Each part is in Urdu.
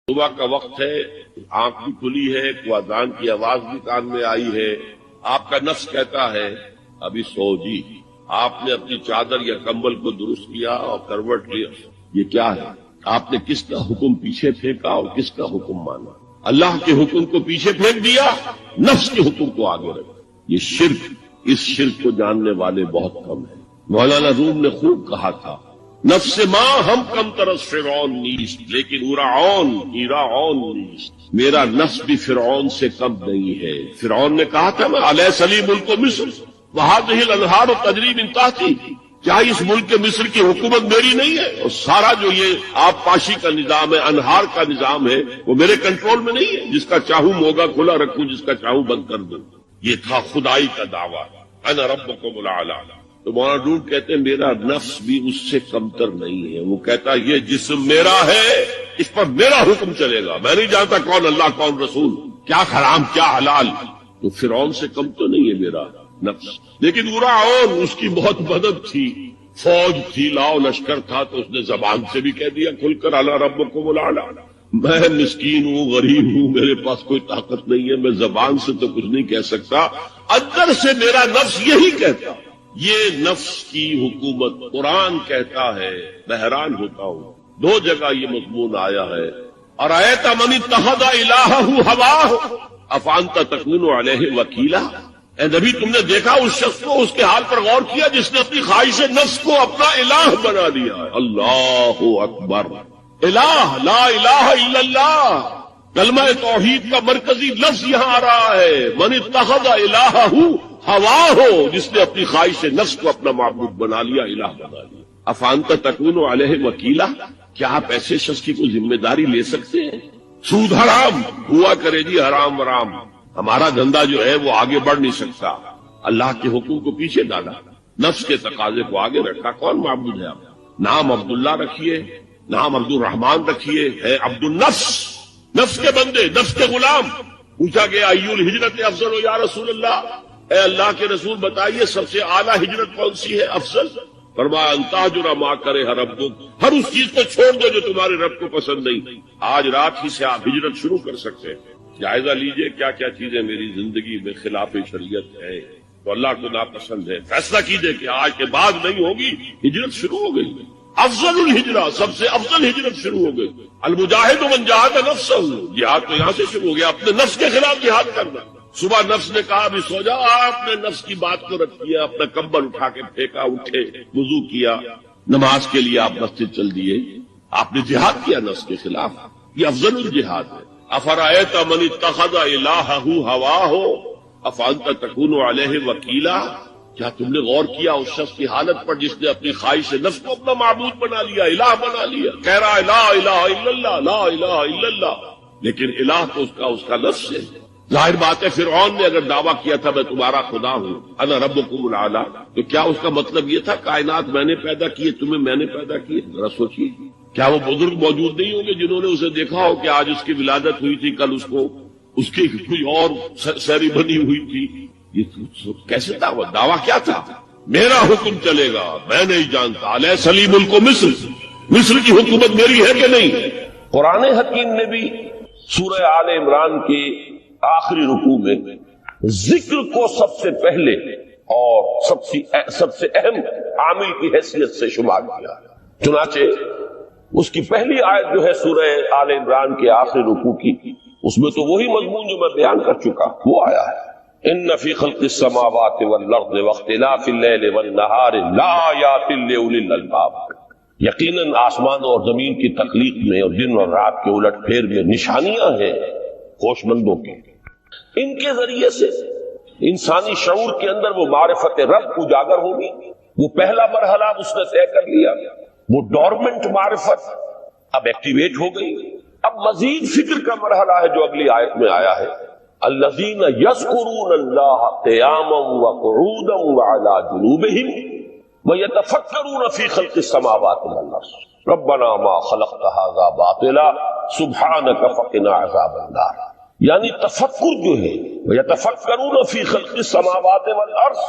صبح کا وقت ہے، آنکھ بھی کھلی ہے، کوئی اذان کی آواز بھی کان میں آئی ہے، آپ کا نفس کہتا ہے ابھی سو جی۔ آپ نے اپنی چادر یا کمبل کو درست کیا اور کروٹ لیا، یہ کیا ہے؟ آپ نے کس کا حکم پیچھے پھینکا اور کس کا حکم مانا؟ اللہ کے حکم کو پیچھے پھینک دیا، نفس کے حکم کو آگے رکھا۔ یہ شرک، اس شرک کو جاننے والے بہت کم ہیں۔ مولانا روم نے خوب کہا تھا، نفس ماں ہم کم ترس فرعون نیست لیکن ایراعون نیست، میرا نفس بھی فرعون سے کم نہیں ہے۔ فرعون نے کہا تھا میں الیس لی ملک مصر وہذہ الانہار تجری من تحتی، کیا اس ملک مصر کی حکومت میری نہیں ہے؟ اور سارا جو یہ آب پاشی کا نظام ہے، انہار کا نظام ہے، وہ میرے کنٹرول میں نہیں ہے؟ جس کا چاہوں موگا کھلا رکھوں، جس کا چاہوں بند کر دوں۔ یہ تھا خدائی کا دعویٰ، انا ربکم الاعلی۔ تو مولانا روم کہتے ہیں میرا نفس بھی اس سے کمتر نہیں ہے۔ وہ کہتا یہ جسم میرا ہے، اس پر میرا حکم چلے گا، میں نہیں جانتا کون اللہ کون رسول، کیا حرام کیا حلال۔ تو فرعون سے کم تو نہیں ہے میرا نفس، لیکن ایراعون اس کی بہت مدد تھی، فوج تھی، لاؤ لشکر تھا، تو اس نے زبان سے بھی کہہ دیا کھل کر الا ربکم الاعلی۔ میں مسکین ہوں، غریب ہوں، میرے پاس کوئی طاقت نہیں ہے، میں زبان سے تو کچھ نہیں کہہ سکتا، اندر سے میرا نفس یہی کہتا۔ یہ نفس کی حکومت قرآن کہتا ہے، میں حیران ہوتا ہوں، دو جگہ یہ مضمون آیا ہے، ارأیت من اتخذ الہہ ہواہ افانت تکون علیہ وکیلا۔ اے نبی تم نے دیکھا اس شخص کو، اس کے حال پر غور کیا جس نے اپنی خواہش نفس کو اپنا الہ بنا دیا ہے۔ اللہ اکبر، الہ لا الہ الا اللہ، کلمہ توحید کا مرکزی لفظ یہاں آ رہا ہے، من اتخذ الہہ ہوا ہو، جس نے اپنی خواہش نفس کو اپنا معبود بنا لیا، الہ بنا لیا۔ افانت تکون علیہ وکیلا، کیا آپ ایسے شخص کی کوئی ذمہ داری لے سکتے ہیں؟ سود حرام ہوا کرے جی، حرام ورام، ہمارا دھندا جو ہے وہ آگے بڑھ نہیں سکتا۔ اللہ کے حکم کو پیچھے ڈالا، نفس کے تقاضے کو آگے رکھا۔ کون معبود ہے آپ؟ نام عبداللہ رکھیے، نام عبد الرحمان رکھیے، ہے عبد النفس، نفس کے بندے، نفس کے غلام۔ پوچھا گیا ایو الہجرت افضل ہو یا رسول اللہ، اے اللہ کے رسول بتائیے سب سے اعلیٰ ہجرت کون سی ہے، افضل؟ فرمایا ان تہجر ما کرہ ربک، ہر اس چیز کو چھوڑ دو جو تمہارے رب کو پسند نہیں۔ آج رات ہی سے آپ ہجرت شروع کر سکتے ہیں۔ جائزہ لیجئے کیا کیا چیزیں میری زندگی میں خلاف شریعت ہے، تو اللہ کو ناپسند ہے، فیصلہ کیجئے کہ آج کے بعد نہیں ہوگی، ہجرت شروع ہو گئی۔ افضل الہجرہ، سب سے افضل ہجرت شروع ہو گئی۔ المجاہد من جاہد نفسہ، جہاد تو یہاں سے شروع ہو گیا، اپنے نفس کے خلاف جہاد کرنا۔ صبح نفس نے کہا ابھی سو جا، آپ نے نفس کی بات کو رکھ دیا، اپنا کمبل اٹھا کے پھینکا، اٹھے، وضو کیا، نماز کے لیے آپ مسجد چل دیے، آپ نے جہاد کیا نفس کے خلاف۔ یہ افضل الجہاد ہے۔ افرأیت من اتخذ الہہ ہواہ افانت تکون علیہ وکیلا، کیا تم نے غور کیا اس شخص کی حالت پر جس نے اپنی خواہش نفس کو اپنا معبود بنا لیا، الہ بنا لیا، کہہ رہا ہے لا الہ الا اللہ، لا الہ الا اللہ، لیکن الہ تو اس کا لفظ ہے۔ ظاہر بات ہے فرعون نے اگر دعویٰ کیا تھا میں تمہارا خدا ہوں، انا ربکم الاعلی، تو کیا اس کا مطلب یہ تھا کائنات میں نے پیدا کیے، تمہیں میں نے پیدا کیے؟ ذرا سوچیے، کیا وہ بزرگ موجود نہیں ہوں گے جنہوں نے اسے دیکھا ہو کہ آج اس کی ولادت ہوئی تھی، کل اس کی کوئی اور سیری بنی ہوئی تھی؟ یہ کیسے دعویٰ کیا تھا؟ میرا حکم چلے گا، میں نہیں جانتا، الیس لی ملک مصر، مصر کی حکومت میری ہے کہ نہیں؟ قرآن حکیم نے بھی سورہ آل عمران کے آخری رکوع میں ذکر کو سب سے پہلے اور سب سے اہم عامل کی حیثیت سے شمار کیا، چنانچہ اس کی پہلی آیت جو ہے سورہ آل عمران کے آخری رکوع کی، اس میں تو وہی مضمون جو میں بیان کر چکا وہ آیا ہے، ان فی خلق السماوات والارض واختلاف اللیل والنہار لآیات لأولی الالباب، یقیناً آسمان اور زمین کی تخلیق میں اور دن اور رات کے الٹ پھیر میں نشانیاں ہیں ہوش مندوں کی۔ ان کے ذریعے سے انسانی شعور کے اندر وہ معرفت رب اجاگر ہوگی۔ وہ پہلا مرحلہ اس نے طے کر لیا، وہ ڈورمنٹ معرفت اب ایکٹیویٹ ہو گئی۔ اب مزید فکر کا مرحلہ ہے جو اگلی آیت میں آیا ہے، الذین یذکرون اللہ قیاما وقعودا وعلی جنوبہم ویتفکرون فی خلق السماوات والارض ربنا ما خلقت ھذا باطلا سبحانک فقنا عذاب النار۔ یعنی تفکر جو ہے وَيَتَفَكَّرُونَ فِي خَلْقِ السَّمَاوَاتِ وَالْأَرْضِ،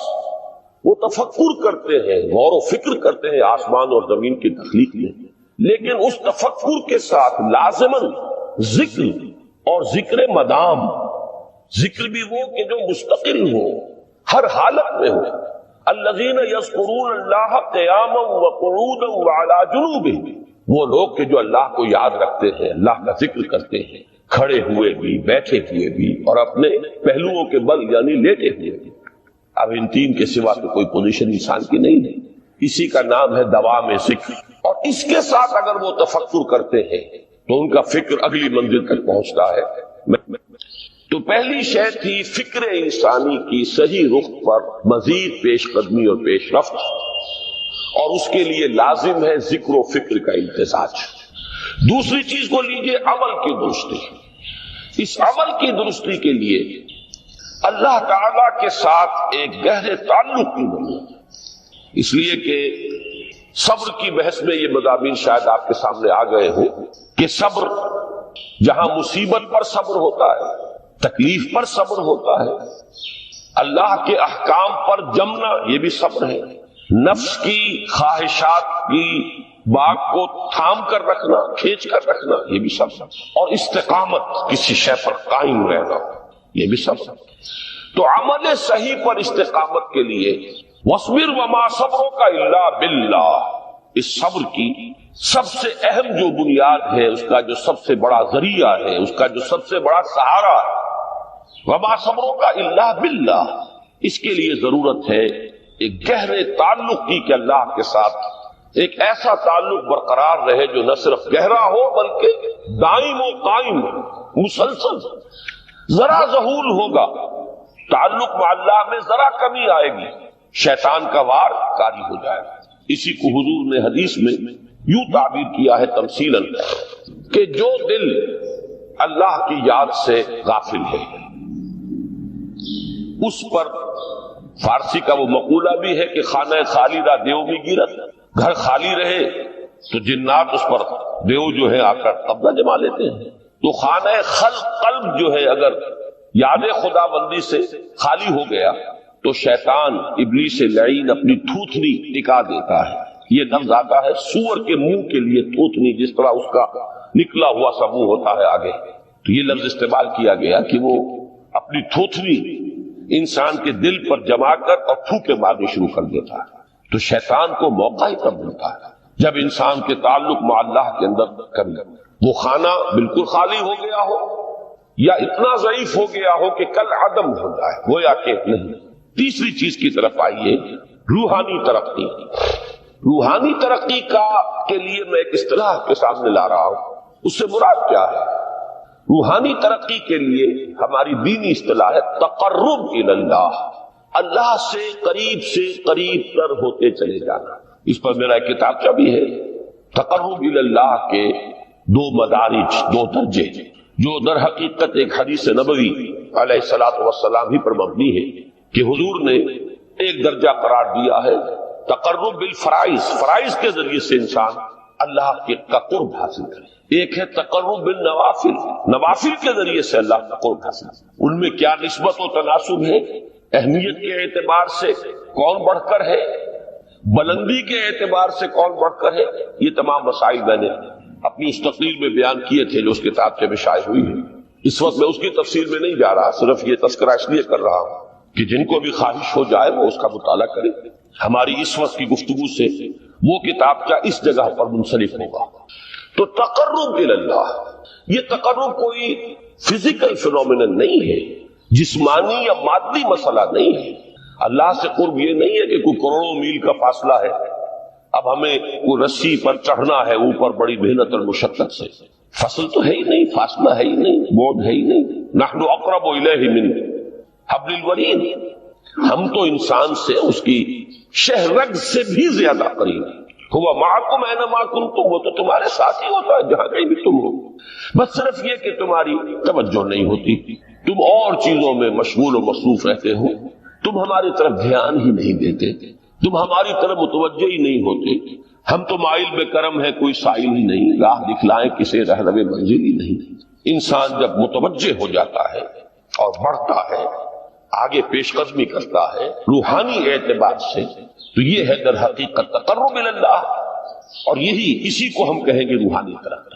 وہ تفکر کرتے ہیں، غور و فکر کرتے ہیں آسمان اور زمین کی تخلیق میں، لیکن اس تفکر کے ساتھ لازماً ذکر اور ذکر مدام، ذکر بھی وہ کہ جو مستقل ہو، ہر حالت میں ہو. الذین یذکرون اللہ قیاما وقعودا وعلی جنوبہم، وہ لوگ کہ جو اللہ کو یاد رکھتے ہیں، اللہ کا ذکر کرتے ہیں، کھڑے ہوئے بھی، بیٹھے ہوئے بھی، اور اپنے پہلوؤں کے بل یعنی لیٹے ہوئے بھی. اب ان تین کے سوا تو کوئی پوزیشن انسان کی نہیں ہے. اسی کا نام ہے دوام ذکر. اور اس کے ساتھ اگر وہ تفکر کرتے ہیں تو ان کا فکر اگلی منزل تک پہنچتا ہے. تو پہلی شے تھی فکر انسانی کی صحیح رخ پر مزید پیش قدمی اور پیش رفت، اور اس کے لیے لازم ہے ذکر و فکر کا امتزاج. دوسری چیز کو لیجئے عمل کی درستی. اس عمل کی درستی کے لیے اللہ تعالی کے ساتھ ایک گہرے تعلق کی ضرورت ہے. اس لیے کہ صبر کی بحث میں یہ مضامین شاید آپ کے سامنے آ گئے ہوں کہ صبر، جہاں مصیبت پر صبر ہوتا ہے، تکلیف پر صبر ہوتا ہے، اللہ کے احکام پر جمنا یہ بھی صبر ہے، نفس کی خواہشات کی باغ کو تھام کر رکھنا، کھینچ کر رکھنا یہ بھی صبر، اور استقامت کسی شے پر قائم رہنا یہ بھی صبر. تو عمل صحیح پر استقامت کے لیے وَاصْبِرْ وَمَا صَبْرُكَ إِلَّا بِاللَّهِ، اس صبر کی سب سے اہم جو بنیاد ہے، اس کا جو سب سے بڑا ذریعہ ہے، اس کا جو سب سے بڑا سہارا ہے، وَمَا صَبْرُكَ إِلَّا بِاللَّهِ، اس کے لیے ضرورت ہے ایک گہرے تعلق کی کہ اللہ کے ساتھ ایک ایسا تعلق برقرار رہے جو نہ صرف گہرا ہو بلکہ دائم و قائم ہو، مسلسل. ذرا ظہول ہوگا تعلق مع اللہ میں، ذرا کمی آئے گی، شیطان کا وار کاری ہو جائے گا. اسی کو حضور نے حدیث میں یوں تعبیر کیا ہے تمثیلاً کہ جو دل اللہ کی یاد سے غافل ہے، اس پر فارسی کا وہ مقولہ بھی ہے کہ خانہ خالی را دیو بھی گیرت، گھر خالی رہے تو جنات اس پر دیو جو ہے آ کر قبضہ جما لیتے ہیں. تو خانہ قلب جو ہے اگر یاد خدا بندی سے خالی ہو گیا تو شیطان ابلیس لعین اپنی تھوتنی ٹکا دیتا ہے. یہ لفظ آتا ہے سور کے منہ کے لیے تھوتنی، جس طرح اس کا نکلا ہوا سا منہ ہوتا ہے آگے، تو یہ لفظ استعمال کیا گیا کہ وہ اپنی تھوتنی انسان کے دل پر جما کر اور پھوکے مارنی شروع کر دیتا ہے. تو شیطان کو موقع ہی تب ملتا ہے جب انسان کے تعلق مع اللہ کے اندر کمی، وہ خانہ بالکل خالی ہو گیا ہو یا اتنا ضعیف ہو گیا ہو کہ کل عدم ہو جائے، گویا کہ نہیں. تیسری چیز کی طرف آئیے، روحانی ترقی. روحانی ترقی کے لیے میں ایک اصطلاح کے سامنے لا رہا ہوں. اس سے مراد کیا ہے؟ روحانی ترقی کے لیے ہماری دینی اصطلاح ہے تقرب الی اللہ، اللہ سے قریب تر ہوتے چلے جانا. اس پر میرا ایک کتابچہ بھی ہے. تقرب الی اللہ کے دو مدارج، دو درجے، جو در حقیقت ایک حدیث نبوی علیہ الصلوۃ والسلام ہی پر مبنی ہے کہ حضور نے ایک درجہ قرار دیا ہے تقرب بالفرائض، فرائض کے ذریعے سے انسان اللہ کا قرب حاصل کرے. ایک ہے تقرب بالنوافل، نوافل کے ذریعے سے اللہ کا قرب حاصل کرے. ان میں کیا نسبت و تناسب ہے؟ اہمیت کے اعتبار سے کون بڑھ کر ہے، بلندی کے اعتبار سے کون بڑھ کر ہے، یہ تمام مسائل میں نے اپنی اس تقریر میں بیان کیے تھے جو اس کتاب سے شائع ہوئی ہے. اس وقت میں اس کی تفصیل میں نہیں جا رہا، صرف یہ تذکرہ اس لیے کر رہا ہوں کہ جن کو بھی خواہش ہو جائے وہ اس کا مطالعہ کرے. ہماری اس وقت کی گفتگو سے وہ کتاب کیا اس جگہ پر منسلک ہوگا. تو تقرب الی اللہ، یہ تقرب کوئی فزیکل فینومینن نہیں ہے، جسمانی یا مادی مسئلہ نہیں ہے. اللہ سے قرب یہ نہیں ہے کہ کوئی کروڑوں میل کا فاصلہ ہے، اب ہمیں کوئی رسی پر چڑھنا ہے اوپر بڑی محنت اور مشقت سے. فصل تو ہے ہی نہیں، فاصلہ ہے ہی نہیں، بعد ہے ہی نہیں. نحن اقرب الیہ من حبل الورید، ہم تو انسان سے اس کی شہرگ سے بھی زیادہ قریب ہیں. ہوا معکم اینما کنتم، وہ تو تمہارے ساتھ ہی ہوتا ہے جہاں کہیں بھی تم ہو. بس صرف یہ کہ تمہاری توجہ نہیں ہوتی، تم اور چیزوں میں مشغول و مصروف رہتے ہو، تم ہماری طرف دھیان ہی نہیں دیتے، تم ہماری طرف متوجہ ہی نہیں ہوتے. ہم تو مائل بے کرم ہے، کوئی سائل ہی نہیں، راہ دکھلائیں کسے رہنم منزل ہی نہیں. انسان جب متوجہ ہو جاتا ہے اور بڑھتا ہے، آگے پیش قدمی کرتا ہے روحانی اعتبار سے، تو یہ ہے در حقیقت تقرب الی اللہ، اور اسی کو ہم کہیں گے روحانی ترقی.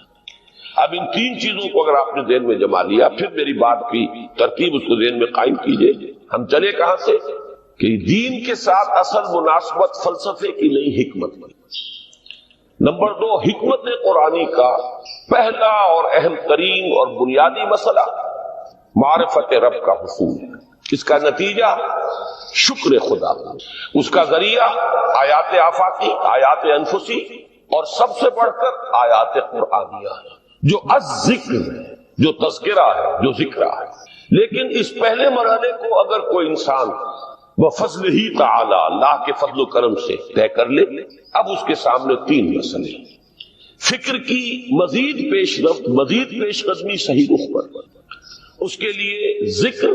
اب ان تین چیزوں کو اگر آپ نے ذہن میں جما لیا، پھر میری بات کی ترتیب اس کو ذہن میں قائم کیجئے۔ ہم چلے کہاں سے کہ دین کے ساتھ اصل مناسبت فلسفے کی نہیں، حکمت کی۔ نمبر 2، حکمت قرآنی کا پہلا اور اہم ترین اور بنیادی مسئلہ معرفت رب کا حصول ہے۔ اس کا نتیجہ شکر خدا، اس کا ذریعہ آیات آفاقی، آیات انفسی، اور سب سے بڑھ کر آیات قرآنیہ جو الذکر ہے، جو تذکرہ ہے، جو ذکر ہے۔ لیکن اس پہلے مرحلے کو اگر کوئی انسان بفضل ہی تعالی، اللہ کے فضل و کرم سے طے کر لے، اب اس کے سامنے تین مسئلے، فکر کی مزید پیش رفت، مزید پیش قدمی صحیح رخ پر، اس کے لیے ذکر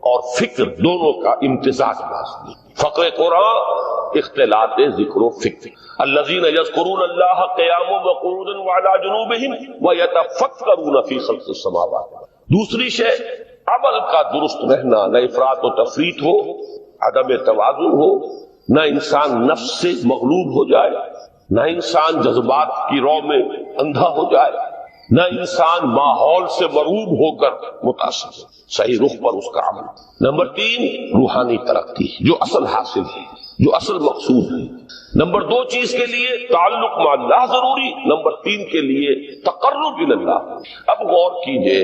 اور فکر دونوں کا امتزاج لازمی۔ فقہ قرآن اختلاط ذکر و فکر، الذین یذکرون اللہ قیاما وقعودا وعلی جنوبہم ویتفکرون فی خلق السماوات۔ دوسری شے عمل کا درست رہنا، نہ افراط و تفریط ہو، عدم توازن ہو، نہ انسان نفس سے مغلوب ہو جائے، نہ انسان جذبات کی رو میں اندھا ہو جائے، نہ انسان ماحول سے مرعوب ہو کر متاثر ہو، صحیح رخ پر اس کا عمل۔ نمبر 3، روحانی ترقی، جو اصل حاصل ہے، جو اصل مقصود ہے۔ نمبر 2 چیز کے لیے تعلق مع اللہ ضروری، نمبر 3 کے لیے تقرب اللہ۔ اب غور کیجئے،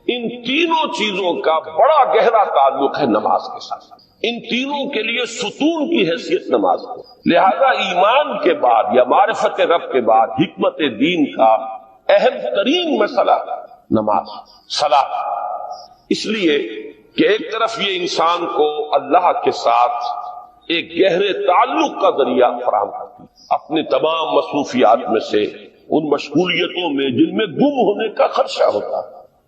ان تینوں چیزوں کا بڑا گہرا تعلق ہے نماز کے ساتھ، ان تینوں کے لیے ستون کی حیثیت نماز ہے۔ لہذا ایمان کے بعد یا معرفت رب کے بعد حکمت دین کا اہم ترین مسئلہ نماز، صلاۃ، اس لیے کہ ایک طرف یہ انسان کو اللہ کے ساتھ ایک گہرے تعلق کا ذریعہ فراہم کرتی، اپنے تمام مصروفیات میں سے، ان مشغولیتوں میں جن میں گم ہونے کا خدشہ ہوتا،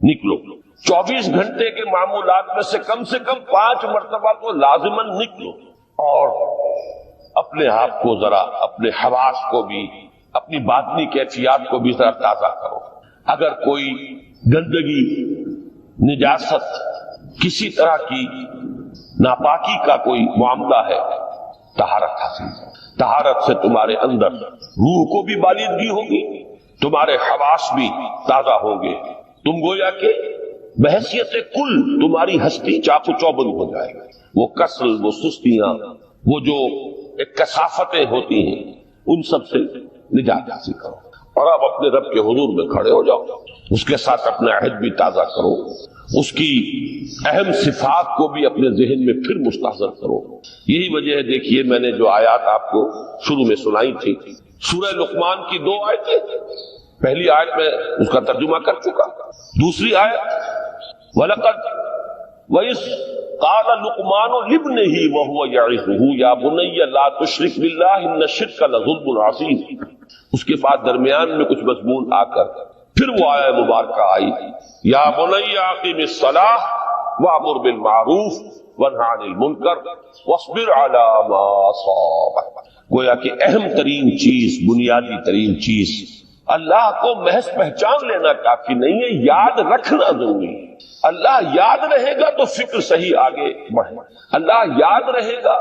نکلو۔ 24 گھنٹے کے معمولات میں سے کم 5 مرتبہ تو لازماً نکلو، اور اپنے آپ کو ذرا، اپنے حواس کو بھی، اپنی باطنی کیفیات کو بھی ذرا تازہ کرو۔ اگر کوئی گندگی، نجاست، کسی طرح کی ناپاکی کا کوئی معاملہ ہے، طہارت حاصل کرو۔ طہارت سے تمہارے اندر روح کو بھی بالیدگی ہوگی، تمہارے حواس بھی تازہ ہوں گے، تم گویا کہ بحیثیت کل تمہاری ہستی چاق و چوبند ہو جائے گا۔ وہ کسل، وہ سستیاں، وہ جو ایک کثافتیں ہوتی ہیں، ان سب سے نجات حاصل کرو، اور اب اپنے رب کے حضور میں کھڑے ہو جاؤ، اس کے ساتھ اپنا عہد بھی تازہ کرو، اس کی اہم صفات کو بھی اپنے ذہن میں پھر مستحضر کرو۔ یہی وجہ ہے، دیکھیے میں نے جو آیات آپ کو شروع میں سنائی تھی، سورہ لقمان کی 2 آیتیں، پہلی آیت میں اس کا ترجمہ کر چکا، دوسری آیت وَلَقَدْ وَإِذْ قَالَ لُقْمَانُ لِابْنِهِ وَهُوَ يَعِظُهُ يَا بُنَيَّ لَا تُشْرِكْ بِاللَّهِ إِنَّ الشِّرْكَ لَظُلْمٌ عَظِيمٌ۔ اس کے بعد درمیان میں کچھ مضمون آ کر پھر وہ آیہ مبارکہ آئی، یا بنی اقیم الصلاۃ وامر بالمعروف وانہی عن المنکر واصبر علی ما اصابک۔ گویا کہ اہم ترین چیز، بنیادی ترین چیز، اللہ کو محض پہچان لینا کافی نہیں ہے، یاد رکھنا ضروری ہے۔ اللہ یاد رہے گا تو فکر صحیح آگے بڑھے، اللہ یاد رہے گا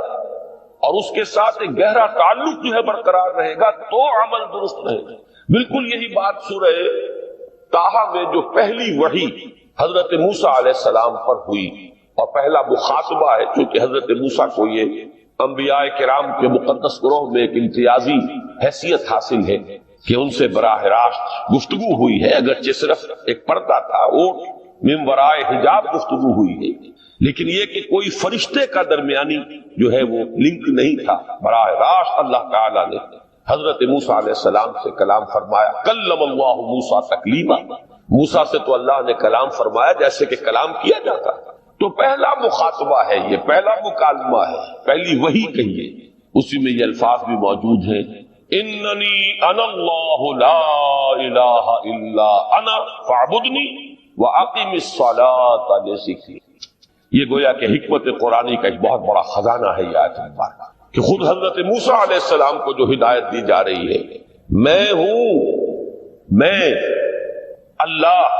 اور اس کے ساتھ ایک گہرا تعلق جو ہے برقرار رہے گا تو عمل درست رہے گا۔ بالکل یہی بات سورہ طٰہٰ میں جو پہلی وحی حضرت موسیٰ علیہ السلام پر ہوئی، اور پہلا مخاطبہ ہے، چونکہ حضرت موسیٰ کو یہ انبیاء کرام کے مقدس گروہ میں ایک امتیازی حیثیت حاصل ہے کہ ان سے براہ راست گفتگو ہوئی ہے، اگرچہ صرف ایک پردہ تھا، اوٹ من ورائے حجاب گفتگو ہوئی ہے، لیکن یہ کہ کوئی فرشتے کا درمیانی جو ہے وہ لنک نہیں تھا، براہ راست اللہ تعالیٰ نے حضرت موسیٰ علیہ السلام سے کلام فرمایا۔ کلم اللہ موسیٰ تکلیما، موسیٰ سے تو اللہ نے کلام فرمایا جیسے کہ کلام کیا جاتا۔ تو پہلا مخاطبہ ہے، یہ پہلا مکالمہ ہے، پہلی وحی کہیے، اسی میں یہ الفاظ بھی موجود ہیں، اننی انا اللہ لا الہ الا انا فاعبدنی واقم الصلاۃ لذکری۔ یہ گویا کہ حکمت قرآنی کا ایک بہت بڑا خزانہ ہے یہ آیت مبارکہ، کہ خود حضرت موسیٰ علیہ السلام کو جو ہدایت دی جا رہی ہے، میں ہوں، میں اللہ،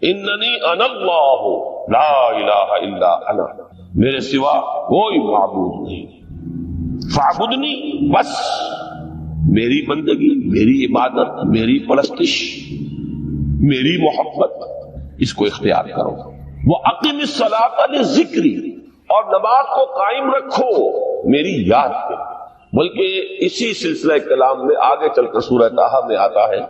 اننی انا اللہ لا الہ الا انا، میرے سوا کوئی معبود نہیں، فاعبدنی، بس میری بندگی، میری عبادت، میری پرستش، میری محبت اس کو اختیار کرو. وَأَقِمِ الصَّلَاةَ لِذِكْرِي، اور نماز کو قائم رکھو میری یاد کے. بلکہ اسی سلسلہ کلام میں آگے چل کر سورہ طٰہٰ میں آتا ہے،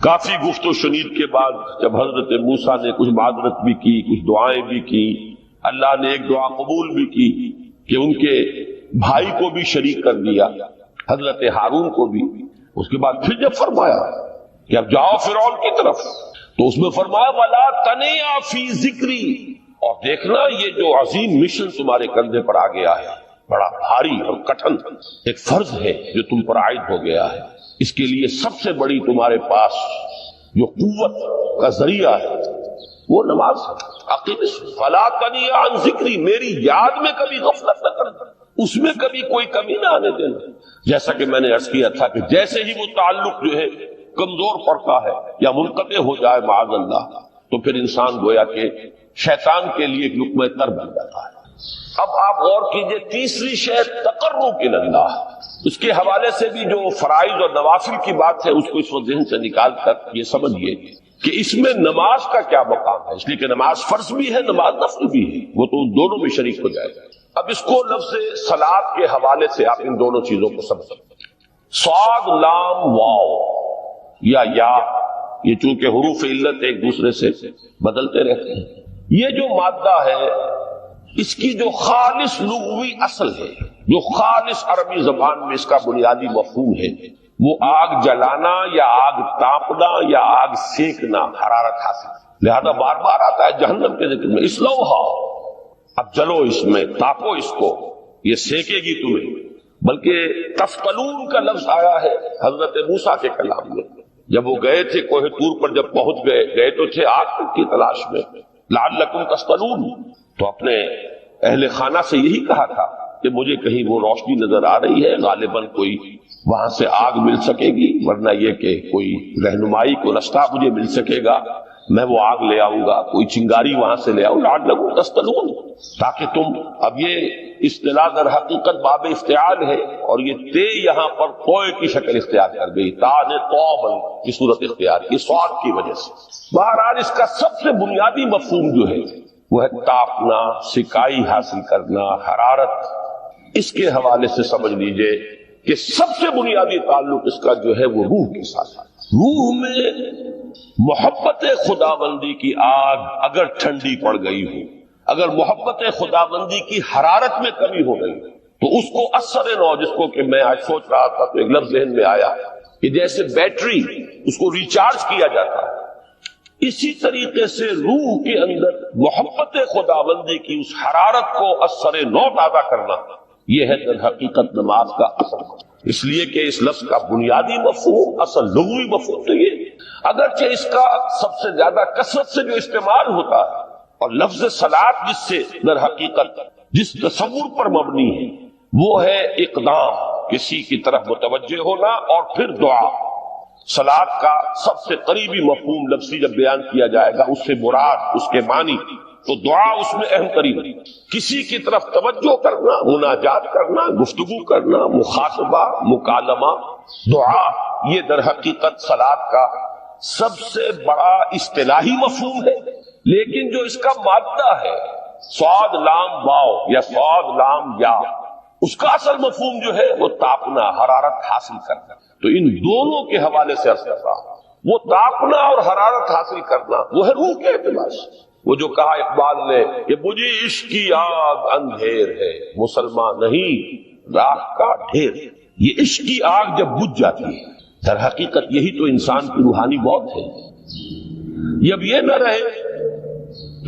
کافی گفت و شنید کے بعد جب حضرت موسیٰ نے کچھ معذرت بھی کی، کچھ دعائیں بھی کی، اللہ نے ایک دعا قبول بھی کی کہ ان کے بھائی کو بھی شریک کر دیا، حضرت ہارون کو بھی. اس کے بعد پھر جب فرمایا کہ اب جاؤ فرعون کی طرف، تو اس میں فرمایا وَلَا تَنِيَا فِي ذِكْرِي، اور دیکھنا یہ جو عظیم مشن تمہارے کندھے پر آ گیا ہے، بڑا بھاری اور کٹھن ایک فرض ہے جو تم پر عائد ہو گیا ہے، اس کے لیے سب سے بڑی تمہارے پاس جو قوت کا ذریعہ ہے وہ نماز ہے. فَلَا تَنِيَا عَن ذِكْرِي، میری یاد میں کبھی غفلت نہ کرنا، اس میں کبھی کوئی کمی نہ آنے دینا. جیسا کہ میں نے عرض کیا تھا کہ جیسے ہی وہ تعلق جو ہے کمزور پڑتا ہے یا منقطع ہو جائے معاذ اللہ، تو پھر انسان گویا کہ شیطان کے لیے ایک لقمہ تر بن جاتا ہے. اب آپ غور کیجئے، تیسری شے تقرب اللہ، اس کے حوالے سے بھی جو فرائض اور نوافل کی بات ہے اس کو اس وقت ذہن سے نکال کر یہ سمجھیے کہ اس میں نماز کا کیا مقام ہے. اس لیے کہ نماز فرض بھی ہے، نماز نفل بھی ہے، وہ تو ان دونوں میں شریک ہو جائے گا. اب اس کو لفظ صلاۃ کے حوالے سے آپ ان دونوں چیزوں کو سمجھیں. صاد لام واو یا یہ چونکہ حروف علت ایک دوسرے سے بدلتے رہتے ہیں، یہ جو مادہ ہے اس کی جو خالص لغوی اصل ہے، جو خالص عربی زبان میں اس کا بنیادی مفہوم ہے، وہ آگ جلانا یا آگ تاپنا یا آگ سینکنا، حرارت حاصل. لہذا بار بار آتا ہے جہنم کے ذکر میں اسلوہا، اب جلو اس میں، تاپو اس کو، یہ سینکے گی تمہیں. بلکہ تفتلون کا لفظ آیا ہے حضرت موسیٰ کے کلام میں، جب وہ گئے تھے کوہ طور پر، جب پہنچ گئے تو تھے آگ کی تلاش میں، لعلکم تفتلون. تو اپنے اہل خانہ سے یہی کہا تھا کہ مجھے کہیں وہ روشنی نظر آ رہی ہے، غالباً کوئی وہاں سے آگ مل سکے گی، ورنہ یہ کہ کوئی رہنمائی کو رستہ مجھے مل سکے گا، میں وہ آگ لے آؤں گا، کوئی چنگاری وہاں سے لے آؤں، لعلکم تفتلون، تاکہ تم. اب یہ اصطلاح در حقیقت باب افتعال ہے، اور یہ تے یہاں پر توئے کی شکل اختیار کر گئی، تا نے توبل کی صورت اختیار کی سواد کی وجہ سے. بہرحال اس کا سب سے بنیادی مفہوم جو ہے وہ ہے تاپنا، سکائی حاصل کرنا، حرارت. اس کے حوالے سے سمجھ لیجئے کہ سب سے بنیادی تعلق اس کا جو ہے وہ روح کے ساتھ ہے. روح میں محبت خداوندی کی آگ اگر ٹھنڈی پڑ گئی ہو، اگر محبت خداوندی کی حرارت میں کمی ہو گئی تو اس کو اثر نو، جس کو کہ میں آج سوچ رہا تھا تو ایک لفظ ذہن میں آیا کہ جیسے بیٹری اس کو ریچارج کیا جاتا ہے، اسی طریقے سے روح کے اندر محبت خداوندی کی اس حرارت کو اثر نو تازہ کرنا، یہ ہے در حقیقت نماز کا اصل. اس لیے کہ اس لفظ کا بنیادی مفہوم، اصل لغوی مفہوم تو یہ، اگرچہ اس کا سب سے زیادہ کثرت سے جو استعمال ہوتا ہے، اور لفظ صلاۃ جس سے در حقیقت جس تصور پر مبنی ہے وہ ہے اقدام، کسی کی طرف متوجہ ہونا اور پھر دعا. صلاۃ کا سب سے قریبی مفہوم لفظی جب بیان کیا جائے گا، اس سے مراد، اس کے معنی، تو دعا اس میں اہم ترین. کسی کی طرف توجہ کرنا، مناجات کرنا، گفتگو کرنا، مخاطبہ، مکالمہ، دعا، یہ در حقیقت صلاۃ کا سب سے بڑا اصطلاحی مفہوم ہے. لیکن جو اس کا مادہ ہے صاد لام واو یا صاد لام یا، اس کا اصل مفہوم جو ہے وہ تاپنا، حرارت حاصل کرنا. تو ان دونوں کے حوالے سے عرض کر رہا ہوں، وہ تاپنا اور حرارت حاصل کرنا وہ ہے روح کے اعتبار سے. وہ جو کہا اقبال نے کہ مجھے عشق کی آگ اندھیر ہے، مسلمان نہیں راہ کا ڈھیر. یہ عشق کی آگ جب بجھ جاتی ہے، در حقیقت یہی تو انسان کی روحانی موت ہے. جب یہ نہ رہے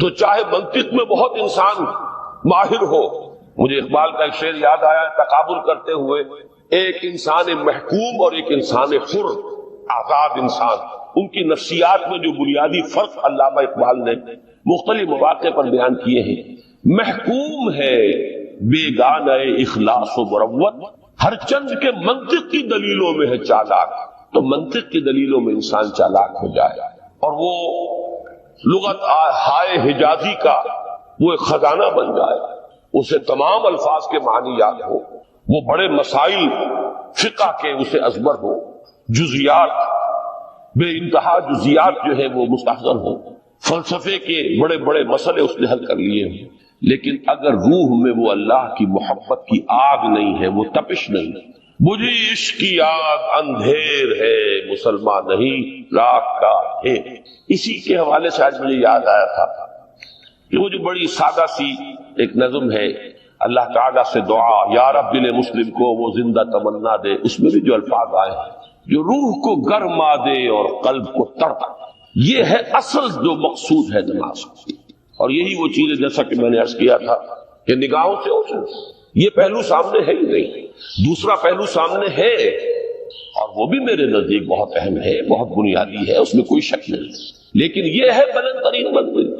تو چاہے منطق میں بہت انسان ماہر ہو. مجھے اقبال کا ایک شعر یاد آیا تقابل کرتے ہوئے، ایک انسان محکوم اور ایک انسان حر، آزاد انسان، ان کی نفسیات میں جو بنیادی فرق علامہ اقبال نے مختلف مواقع پر بیان کیے ہیں. محکوم ہے بیگانہ اخلاص و مروت، ہر چند کے منطق کی دلیلوں میں ہے چالاک. تو منطق کی دلیلوں میں انسان چالاک ہو جائے اور وہ لغت ہائے حجازی کا وہ ایک خزانہ بن جائے، اسے تمام الفاظ کے معنی یاد ہو، وہ بڑے مسائل فقہ کے اسے ازبر ہو، جزیات بے انتہا جزیات جو ہے وہ مستحضر ہوں، فلسفے کے بڑے بڑے مسئلے اس نے حل کر لیے ہوں، لیکن اگر روح میں وہ اللہ کی محبت کی آگ نہیں ہے، وہ تپش نہیں، بجھی عشق کی آگ اندھیر ہے مسلمان نہیں راک کا ہے۔ اسی کے حوالے سے آج مجھے یاد آیا تھا کہ وہ جو بڑی سادہ سی ایک نظم ہے، اللہ تعالیٰ سے دعا یا رب دل مسلم کو وہ زندہ تمنا دے، اس میں بھی جو الفاظ آئے ہیں جو روح کو گرما دے اور قلب کو تڑپا، یہ ہے اصل جو مقصود ہے نماز کی۔ اور یہی وہ چیز ہے جیسا کہ میں نے عرض کیا تھا کہ نگاہوں سے اوجھل، یہ پہلو سامنے ہے ہی نہیں، دوسرا پہلو سامنے ہے اور وہ بھی میرے نزدیک بہت اہم ہے، بہت بنیادی ہے، اس میں کوئی شک نہیں، لیکن یہ ہے بلند ترین منزل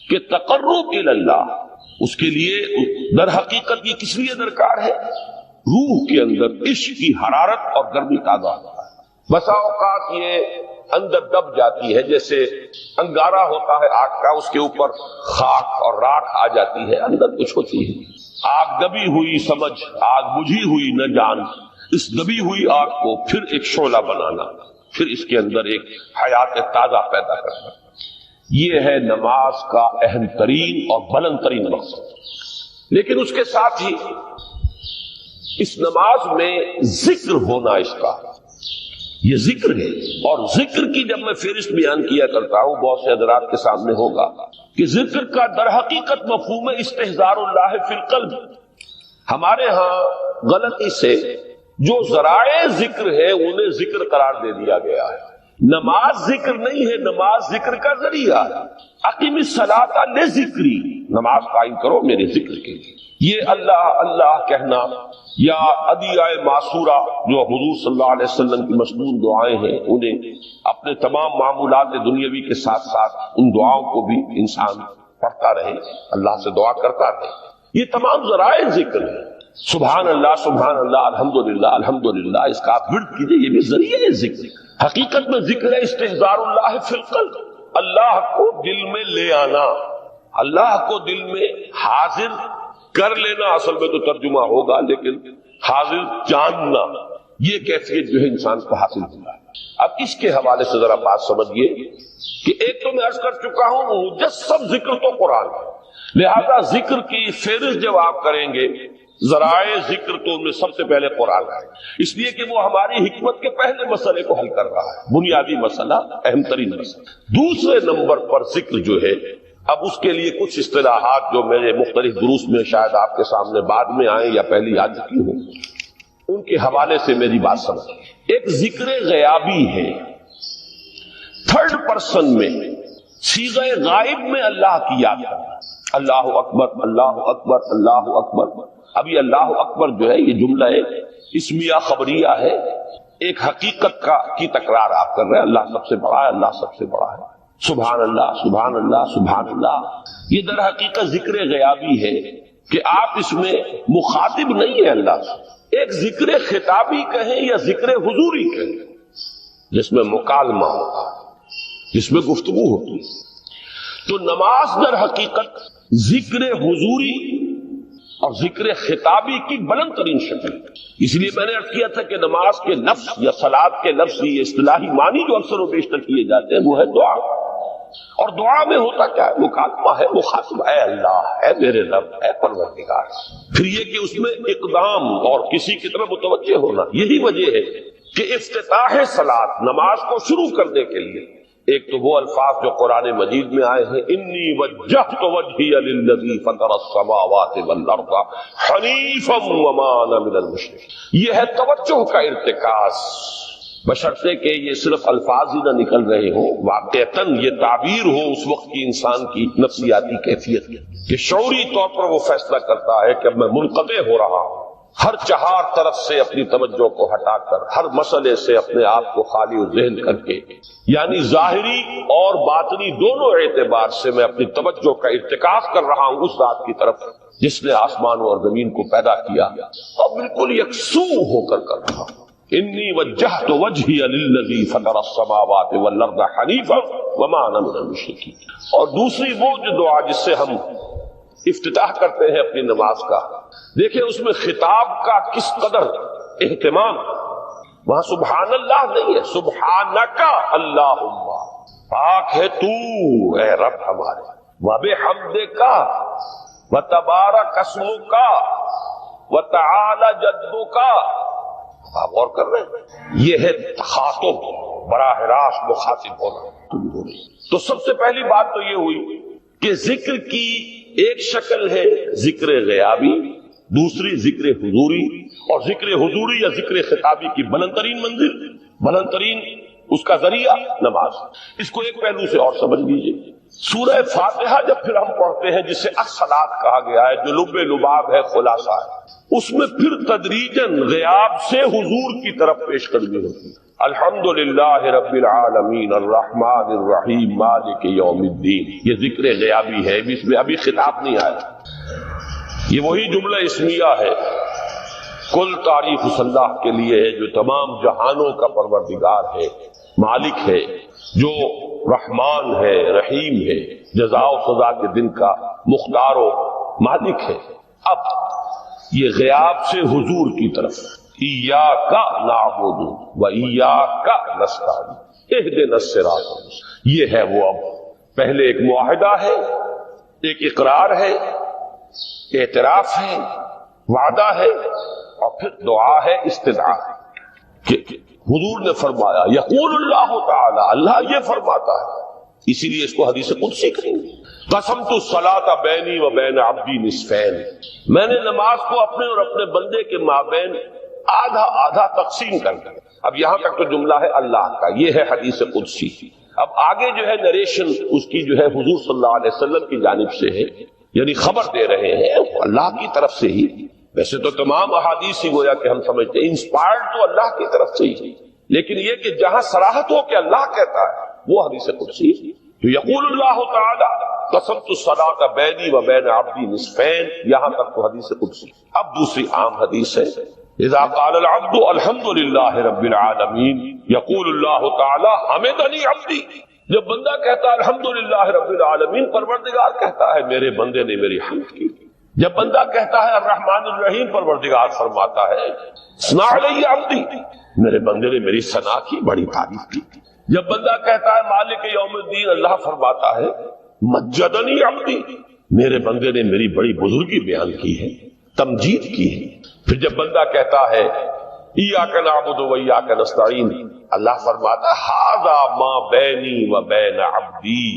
کہ تقرب الی اللہ، اس کے لیے در حقیقت یہ کس لیے درکار ہے؟ روح کے اندر عشق کی حرارت اور گرمی تازہ ہوتا ہے۔ بسا اوقات یہ اندر دب جاتی ہے، جیسے انگارہ ہوتا ہے آگ کا، اس کے اوپر خاک اور راکھ آ جاتی ہے، اندر کچھ ہوتی ہے، آگ دبی ہوئی سمجھ، آگ بجھی ہوئی نہ جان، اس دبی ہوئی آگ کو پھر ایک شعلہ بنانا، پھر اس کے اندر ایک حیات تازہ پیدا کرنا، یہ ہے نماز کا اہم ترین اور بلند ترین مقصد۔ لیکن اس کے ساتھ ہی اس نماز میں ذکر ہونا، اس کا یہ ذکر ہے، اور ذکر کی جب میں فہرست بیان کیا کرتا ہوں بہت سے حضرات کے سامنے ہوگا کہ ذکر کا در حقیقت مفہوم ہے استحضار اللہ فی القلب۔ ہمارے ہاں غلطی سے جو ذرائع ذکر ہے انہیں ذکر قرار دے دیا گیا ہے۔ نماز ذکر نہیں ہے، نماز ذکر کا ذریعہ ہے۔ اقیم الصلاۃ لذکری، نماز قائم کرو میرے ذکر کے لیے۔ یہ اللہ اللہ کہنا یا ادعیہ معصورہ جو حضور صلی اللہ علیہ وسلم کی مسنون دعائیں ہیں، انہیں اپنے تمام معمولات دنیاوی کے ساتھ ساتھ ان دعاؤں کو بھی انسان پڑھتا رہے، اللہ سے دعا کرتا رہے، یہ تمام ذرائع ذکر ہیں۔ سبحان اللہ الحمدللہ الحمدللہ، اس کا آپ ورد کیجئے، یہ بھی ذریعہ ذکر۔ حقیقت میں ذکر ہے استحضار اللہ فی القلب، اللہ کو دل میں لے آنا، اللہ کو دل میں حاضر کر لینا، اصل میں تو ترجمہ ہوگا، لیکن حاضر جاننا، یہ کیفیت جو ہے انسان کو حاصل ہوگا۔ اب اس کے حوالے سے ذرا بات سمجھیے کہ ایک تو میں عرض کر چکا ہوں مجسم ذکر تو قرآن ہے، لہذا ذکر کی فہرست جب آپ کریں گے ذرائع ذکر تو ان میں سب سے پہلے قرآن ہے، اس لیے کہ وہ ہماری حکمت کے پہلے مسئلے کو حل کر رہا ہے، بنیادی مسئلہ، اہم ترین مسئلہ۔ دوسرے نمبر پر ذکر جو ہے، اب اس کے لیے کچھ اصطلاحات جو میرے مختلف دروس میں شاید آپ کے سامنے بعد میں آئیں یا پہلی آ چکی ہوں، ان کے حوالے سے میری بات سمجھ۔ ایک ذکر غیابی ہے، تھرڈ پرسن میں، صیغہ غائب میں اللہ کی یاد کرنا، اللہ اکبر اللہ اکبر اللہ اکبر۔ ابھی اللہ اکبر جو ہے یہ جملہ اسمیہ خبریہ ہے، ایک حقیقت کی تکرار آپ کر رہے ہیں، اللہ سب سے بڑا ہے، اللہ سب سے بڑا ہے، سبحان اللہ سبحان اللہ سبحان اللہ۔ یہ در حقیقت ذکر غیابی ہے کہ آپ اس میں مخاطب نہیں ہے اللہ سے، ایک ذکر خطابی کہیں یا ذکر حضوری کہیں، جس میں مکالمہ ہوتا ہے، جس میں گفتگو ہوتی ہے۔ تو نماز در حقیقت ذکر حضوری اور ذکر خطابی کی بلند ترین شکل، اس لیے میں نے عرض کیا تھا کہ نماز کے لفظ یا صلاۃ کے لفظ یہ اصطلاحی معنی جو اکثر و بیشتر کیے جاتے ہیں وہ ہے دعا، اور دعا میں ہوتا کیا ہے؟ مکالمہ ہے، مخاطب، اے اللہ، اے میرے رب، اے پروردگار۔ پھر یہ کہ اس میں اقدام اور کسی کی طرف متوجہ ہونا، یہی وجہ ہے کہ افتتاح صلاۃ، نماز کو شروع کرنے کے لیے ایک تو وہ الفاظ جو قرآن مجید میں آئے ہیں، انی وجہت وجہی للذی فطر السماوات والارض حنیفا وما انا من المشرکین، یہ ہے توجہ کا ارتکاز، بشرطے کہ یہ صرف الفاظ ہی نہ نکل رہے ہوں، واقعتاً یہ تعبیر ہو اس وقت کی انسان کی نفسیاتی کیفیت کہ شعوری طور پر وہ فیصلہ کرتا ہے کہ اب میں منقطع ہو رہا ہوں، ہر چہار طرف سے اپنی توجہ کو ہٹا کر، ہر مسئلے سے اپنے آپ کو خالی ذہن کر کے، یعنی ظاہری اور باطنی دونوں اعتبار سے میں اپنی توجہ کا ارتکاز کر رہا ہوں اس ذات کی طرف جس نے آسمانوں اور زمین کو پیدا کیا، اور بالکل یکسو ہو کر رہا ہوں۔ انی وجہت وجہی للذی فطر السماوات والارض حنیفا وما انا من المشرکین۔ اور دوسری وہ جو دعا جس سے ہم افتتاح کرتے ہیں اپنی نماز کا، دیکھیں اس میں خطاب کا کس قدر اہتمام، وہاں سبحان اللہ نہیں ہے، سبحانک اللہم، پاک ہے تو اے رب ہمارے، وبحمدک وتبارک اسمک وتعالی جدک۔ آپ غور کر رہے ہیں، یہ ہے تخاطب، براہ راست مخاطب ہونا۔ تو سب سے پہلی بات تو یہ ہوئی کہ ذکر کی ایک شکل ہے ذکر غیابی، دوسری ذکر حضوری، اور ذکر حضوری یا ذکر خطابی کی بلند ترین منزل، بلند ترین اس کا ذریعہ نماز۔ اس کو ایک پہلو سے اور سمجھ لیجیے، سورہ فاتحہ جب پھر ہم پڑھتے ہیں جسے الصلاۃ کہا گیا ہے، جو لب لباب ہے، خلاصہ ہے، اس میں پھر تدریجاً غیاب سے حضور کی طرف پیش قدمی ہوتی ہے۔ الحمدللہ رب العالمین الرحمن الرحیم مالک یوم الدین، یہ ذکر غیابی ہے، اس میں ابھی خطاب نہیں آیا۔ یہ وہی جملہ اسمیہ ہے، کل تعریف اس اللہ کے لیے ہے جو تمام جہانوں کا پروردگار ہے، مالک ہے، جو رحمان ہے، رحیم ہے، جزا و سزا کے دن کا مختار و مالک ہے۔ اب یہ غیاب سے حضور کی طرف، ایاک نعبد و ایاک نستعین اہدنا الصراط المستقیم، یہ ہے وہ۔ اب پہلے ایک معاہدہ ہے، ایک اقرار ہے، اعتراف ہے، وعدہ ہے، اور پھر دعا ہے، استدعاء ہے کہ حضور نے فرمایا، یقول اللہ تعالی، اللہ یہ فرماتا ہے، اسی لیے اس کو حدیث قدسی کہیں گے، قسمت الصلاۃ بینی و بین عبدی نصفین، میں نے نماز کو اپنے اور اپنے بندے کے مابین آدھا آدھا تقسیم کر دیا۔ اب یہاں تک تو جملہ ہے اللہ کا، یہ ہے حدیث قدسی۔ اب آگے جو ہے نریشن اس کی جو ہے حضور صلی اللہ علیہ وسلم کی جانب سے ہے، یعنی خبر دے رہے ہیں اللہ کی طرف سے ہی۔ ویسے تو تمام احادیث ہی گویا کہ ہم سمجھتے ہیں انسپائرڈ تو اللہ کی طرف سے ہی، لیکن یہ کہ جہاں صراحت ہو کہ اللہ کہتا ہے وہ حدیث قدسی۔ تو یقول اللہ تعالی قسمت الصلاۃ بینی و بین عبدی نصفین، یہاں تک تو حدیث قدسی۔ اب دوسری عام حدیث ہے، اذا قال العبد الحمد للہ رب العالمین یقول اللہ تعالی حمدنی عبدی، جب بندہ کہتا ہے الحمد للہ رب العالمین، پروردگار کہتا ہے میرے بندے نے میری حمد کی۔ جب بندہ کہتا ہے الرحمن الرحیم، پروردگار فرماتا ہے ثنا علی عبدی، میرے بندے نے میری ثنا کی، بڑی تعریف کی۔ جب بندہ کہتا ہے مالک یوم الدین، اللہ فرماتا ہے مجدنی عبدی، میرے بندے نے میری بڑی بزرگی بیان کی ہے، تمجید کی ہے۔ پھر جب بندہ کہتا ہے ایاک نعبد و ایاک نستعین، اللہ فرماتا ہے ھذا ما بینی و بین عبدی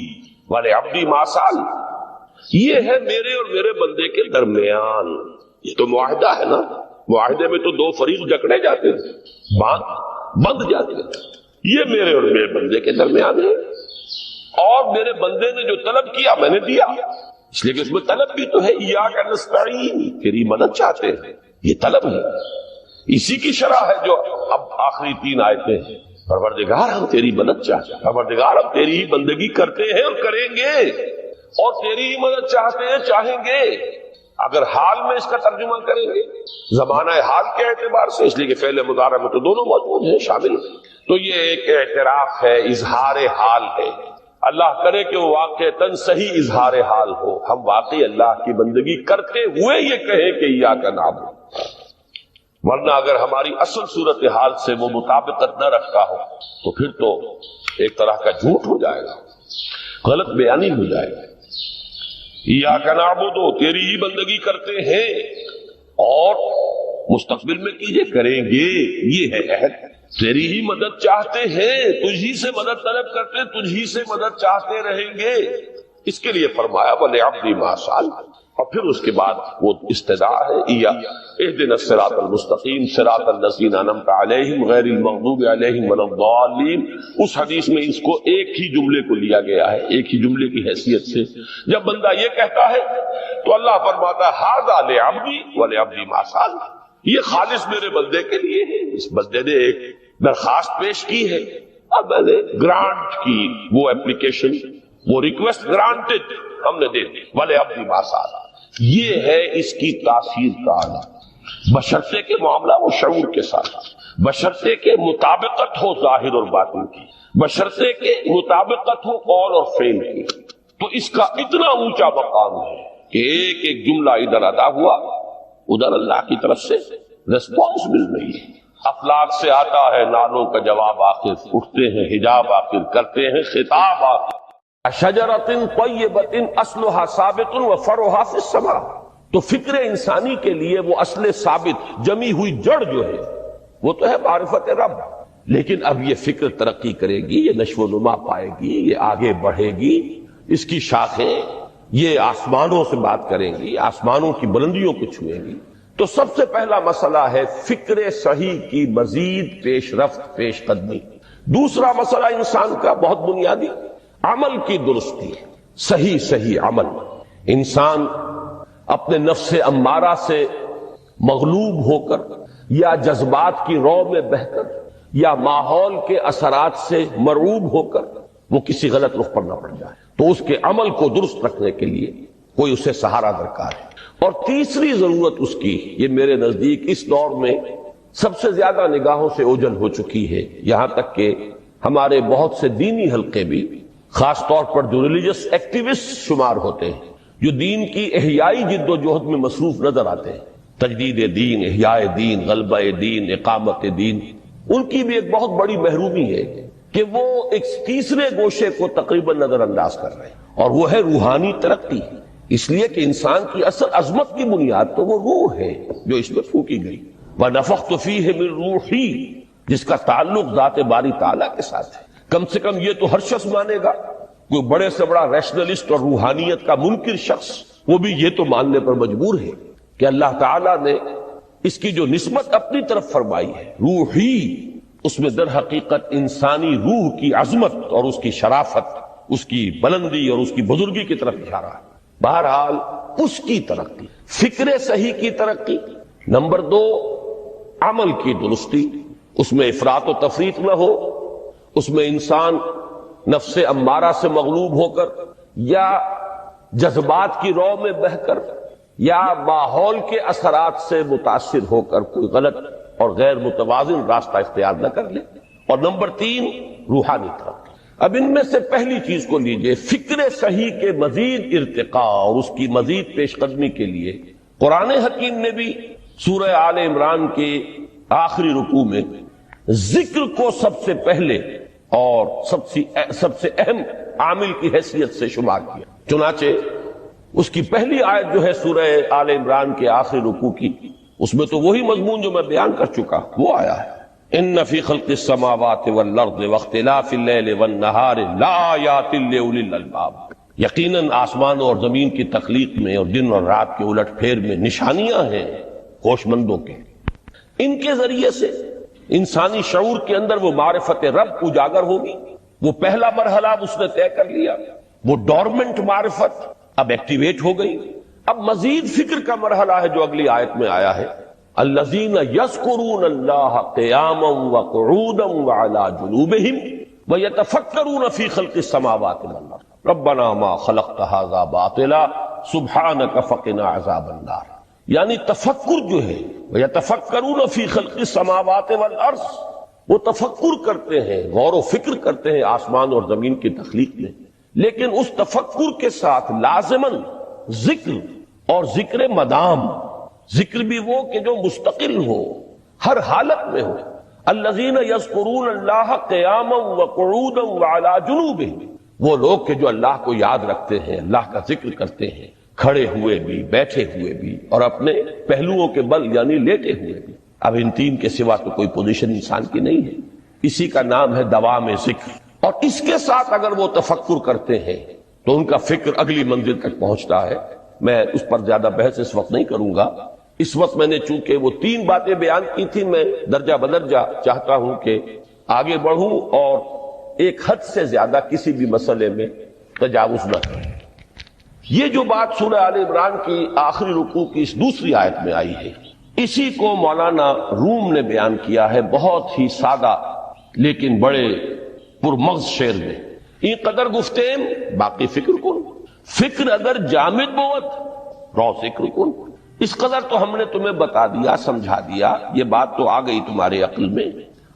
ولعبدی ما سأل، یہ ہے میرے اور میرے بندے کے درمیان۔ یہ تو معاہدہ ہے نا، معاہدے میں تو دو فریق جکڑے جاتے ہیں، بند جاتے ہیں، یہ میرے اور میرے بندے کے درمیان ہے، اور میرے بندے نے جو طلب کیا میں نے دیا، اس لیے کہ اس میں طلب بھی تو ہے، ایاک نستعین، تیری مدد چاہتے ہیں، یہ طلب ہے۔ اسی کی شرح ہے جو اب آخری تین آیتیں ہیں، پروردگار ہم تیری مدد چاہتے ہیں، پروردگار ہم تیری ہی بندگی کرتے ہیں اور کریں گے، اور تیری ہی مدد چاہتے ہیں، چاہیں گے۔ اگر حال میں اس کا ترجمہ کریں گے زمانہ حال کے اعتبار سے، اس لیے کہ فعل مضارع میں تو دونوں موجود ہیں، شامل ہیں، تو یہ ایک اعتراف ہے، اظہار حال ہے۔ اللہ کرے کہ وہ واقعتاً صحیح اظہار حال ہو، ہم واقعی اللہ کی بندگی کرتے ہوئے یہ کہیں کہ ایاک نعبد، ورنہ اگر ہماری اصل صورتحال سے وہ مطابقت نہ رکھتا ہو تو پھر تو ایک طرح کا جھوٹ ہو جائے گا، غلط بیانی ہو جائے گا۔ ایاک نعبد، تیری ہی بندگی کرتے ہیں، اور مستقبل میں کیجئے، کریں گے، یہ ہے عہد۔ تیری ہی مدد چاہتے ہیں، تجھی سے مدد طلب کرتے، تجھی سے مدد چاہتے رہیں گے، اس کے لیے فرمایا وَلِعَبْدِ مَا سَأَلَ، اور پھر اس کے بعد وہ استدعاء ہے، اهْدِنَا الصِّرَاطَ الْمُسْتَقِيمَ صِرَاطَ الَّذِينَ أَنْعَمْتَ عَلَيْهِمْ غَيْرِ الْمَغْضُوبِ عَلَيْهِمْ وَلَا الضَّالِّينَ۔ اس حدیث میں اس کو ایک ہی جملے کو لیا گیا ہے، ایک ہی جملے کی حیثیت سے۔ جب بندہ یہ کہتا ہے تو اللہ فرماتا ہے ھذا لعبدی ولعبدی ما سأل، یہ خالص میرے بندے کے لیے ہے۔ اس بندے نے ایک درخواست پیش کی ہے، اب میں نے گرانٹ کی وہ اپلیکیشن، وہ ریکویسٹ گرانٹڈ ہم نے دے دی، ولعبدی ما سأل۔ یہ ہے اس کی تاثیر کا آلہ، بشرطے کے معاملہ وہ شعور کے ساتھ، بشرطے کے مطابقت ہو ظاہر اور باطن کی، بشرطے کے مطابقت ہو قول اور فعل کی۔ تو اس کا اتنا اونچا مقام ہے کہ ایک ایک جملہ ادھر ادا ہوا، ادھر اللہ کی طرف سے ریسپانس مل رہی ہے۔ افلاک سے آتا ہے نالوں کا جواب آخر، اٹھتے ہیں حجاب آخر، کرتے ہیں خطاب آخر، شجرۃ طیبۃ اصلھا ثابت وفرعھا فی السماء۔ تو فکر انسانی کے لیے وہ اصل ثابت جمی ہوئی جڑ جو ہے وہ تو ہے معرفت رب، لیکن اب یہ فکر ترقی کرے گی، یہ نشو و نما پائے گی، یہ آگے بڑھے گی، اس کی شاخیں یہ آسمانوں سے بات کریں گی، آسمانوں کی بلندیوں کو چھوئیں گی۔ تو سب سے پہلا مسئلہ ہے فکر صحیح کی مزید پیش رفت، پیش قدمی۔ دوسرا مسئلہ انسان کا بہت بنیادی، عمل کی درستی، صحیح عمل۔ انسان اپنے نفس امارہ سے مغلوب ہو کر یا جذبات کی رو میں بہہ کر یا ماحول کے اثرات سے مرعوب ہو کر وہ کسی غلط رخ پر نہ پڑ جائے، تو اس کے عمل کو درست رکھنے کے لیے کوئی اسے سہارا درکار ہے۔ اور تیسری ضرورت اس کی، یہ میرے نزدیک اس دور میں سب سے زیادہ نگاہوں سے اوجھل ہو چکی ہے، یہاں تک کہ ہمارے بہت سے دینی حلقے بھی، خاص طور پر جو ریلیجس ایکٹیوسٹ شمار ہوتے ہیں، جو دین کی احیائی جد و جہد میں مصروف نظر آتے ہیں، تجدید دین، احیاء دین، غلبہ دین، اقامت دین، ان کی بھی ایک بہت بڑی محرومی ہے کہ وہ ایک تیسرے گوشے کو تقریباً نظر انداز کر رہے ہیں، اور وہ ہے روحانی ترقی۔ اس لیے کہ انسان کی اصل عظمت کی بنیاد تو وہ روح ہے جو اس میں پھونکی گئی، وَنَفَخْتُ فِيهِ مِن رُوحِي، جس کا تعلق ذات باری تعالیٰ کے ساتھ ہے۔ کم سے کم یہ تو ہر شخص مانے گا، کوئی بڑے سے بڑا ریشنلسٹ اور روحانیت کا منکر شخص وہ بھی یہ تو ماننے پر مجبور ہے کہ اللہ تعالیٰ نے اس کی جو نسبت اپنی طرف فرمائی ہے روحی، اس میں در حقیقت انسانی روح کی عظمت اور اس کی شرافت، اس کی بلندی اور اس کی بزرگی کی طرف اشارہ ہے۔ بہرحال اس کی ترقی، فکر صحیح کی ترقی۔ نمبر 2، عمل کی درستی، اس میں افراط و تفریط نہ ہو، اس میں انسان نفس امارہ سے مغلوب ہو کر یا جذبات کی رو میں بہہ کر یا ماحول کے اثرات سے متاثر ہو کر کوئی غلط اور غیر متوازن راستہ اختیار نہ کر لے۔ اور نمبر 3، روحانی ترقی۔ اب ان میں سے پہلی چیز کو لیجئے، فکر صحیح کے مزید ارتقاء اور اس کی مزید پیش قدمی کے لیے قرآن حکیم نے بھی سورہ آل عمران کے آخری رکوع میں ذکر کو سب سے پہلے اور سب سے اہم عامل کی حیثیت سے شمار کیا۔ چنانچہ اس کی پہلی آیت جو ہے سورہ آل عمران کے آخری رکوع کی، اس میں تو وہی مضمون جو میں بیان کر چکا وہ آیا ہے، ان فی خلق السماوات والارض واختلاف اللیل والنہار لآیات لأولی الالباب، یقیناً آسمان اور زمین کی تخلیق میں اور دن اور رات کے الٹ پھیر میں نشانیاں ہیں ہوش مندوں کے۔ ان کے ذریعے سے انسانی شعور کے اندر وہ معرفت رب اجاگر ہوگی۔ وہ پہلا مرحلہ اس نے طے کر لیا، وہ ڈورمنٹ معرفت اب ایکٹیویٹ ہو گئی۔ اب مزید فکر کا مرحلہ ہے جو اگلی آیت میں آیا ہے، الذین یذکرون اللہ قیاما وقعودا وعلی جنوبہم ویتفکرون فی خلق السماوات والارض ربنا ما خلقت ھذا باطلا سبحانک فقنا عذاب النار۔ یعنی تفکر جو ہے، ویتفکرون فی خلق السماوات والارض، وہ تفکر کرتے ہیں، غور و فکر کرتے ہیں آسمان اور زمین کی تخلیق میں، لیکن اس تفکر کے ساتھ لازماً ذکر اور ذکر مدام، ذکر بھی وہ کہ جو مستقل ہو، ہر حالت میں ہو۔ الذین یذکرون اللہ قیاما وقعودا وعلی جنوبہم، وہ لوگ کہ جو اللہ کو یاد رکھتے ہیں، اللہ کا ذکر کرتے ہیں، کھڑے ہوئے بھی، بیٹھے ہوئے بھی، اور اپنے پہلوؤں کے بل یعنی لیٹے ہوئے بھی۔ اب ان تین کے سوا تو کوئی پوزیشن انسان کی نہیں ہے، اسی کا نام ہے دوام ذکر۔ اور اس کے ساتھ اگر وہ تفکر کرتے ہیں تو ان کا فکر اگلی منزل تک پہنچتا ہے۔ میں اس پر زیادہ بحث اس وقت نہیں کروں گا، اس وقت میں نے چونکہ وہ 3 باتیں بیان کی تھی، میں درجہ بدرجہ چاہتا ہوں کہ آگے بڑھوں اور ایک حد سے زیادہ کسی بھی مسئلے میں تجاوز نہ کروں۔ یہ جو بات سورہ آل عمران کی آخری رکوع کی اس دوسری آیت میں آئی ہے، اسی کو مولانا روم نے بیان کیا ہے بہت ہی سادہ لیکن بڑے پرمغز شعر میں، این قدر گفتیم باقی فکر کن، فکر اگر جامد بوت رو ذکر کن۔ اس قدر تو ہم نے تمہیں بتا دیا، سمجھا دیا، یہ بات تو آ گئی تمہارے عقل میں،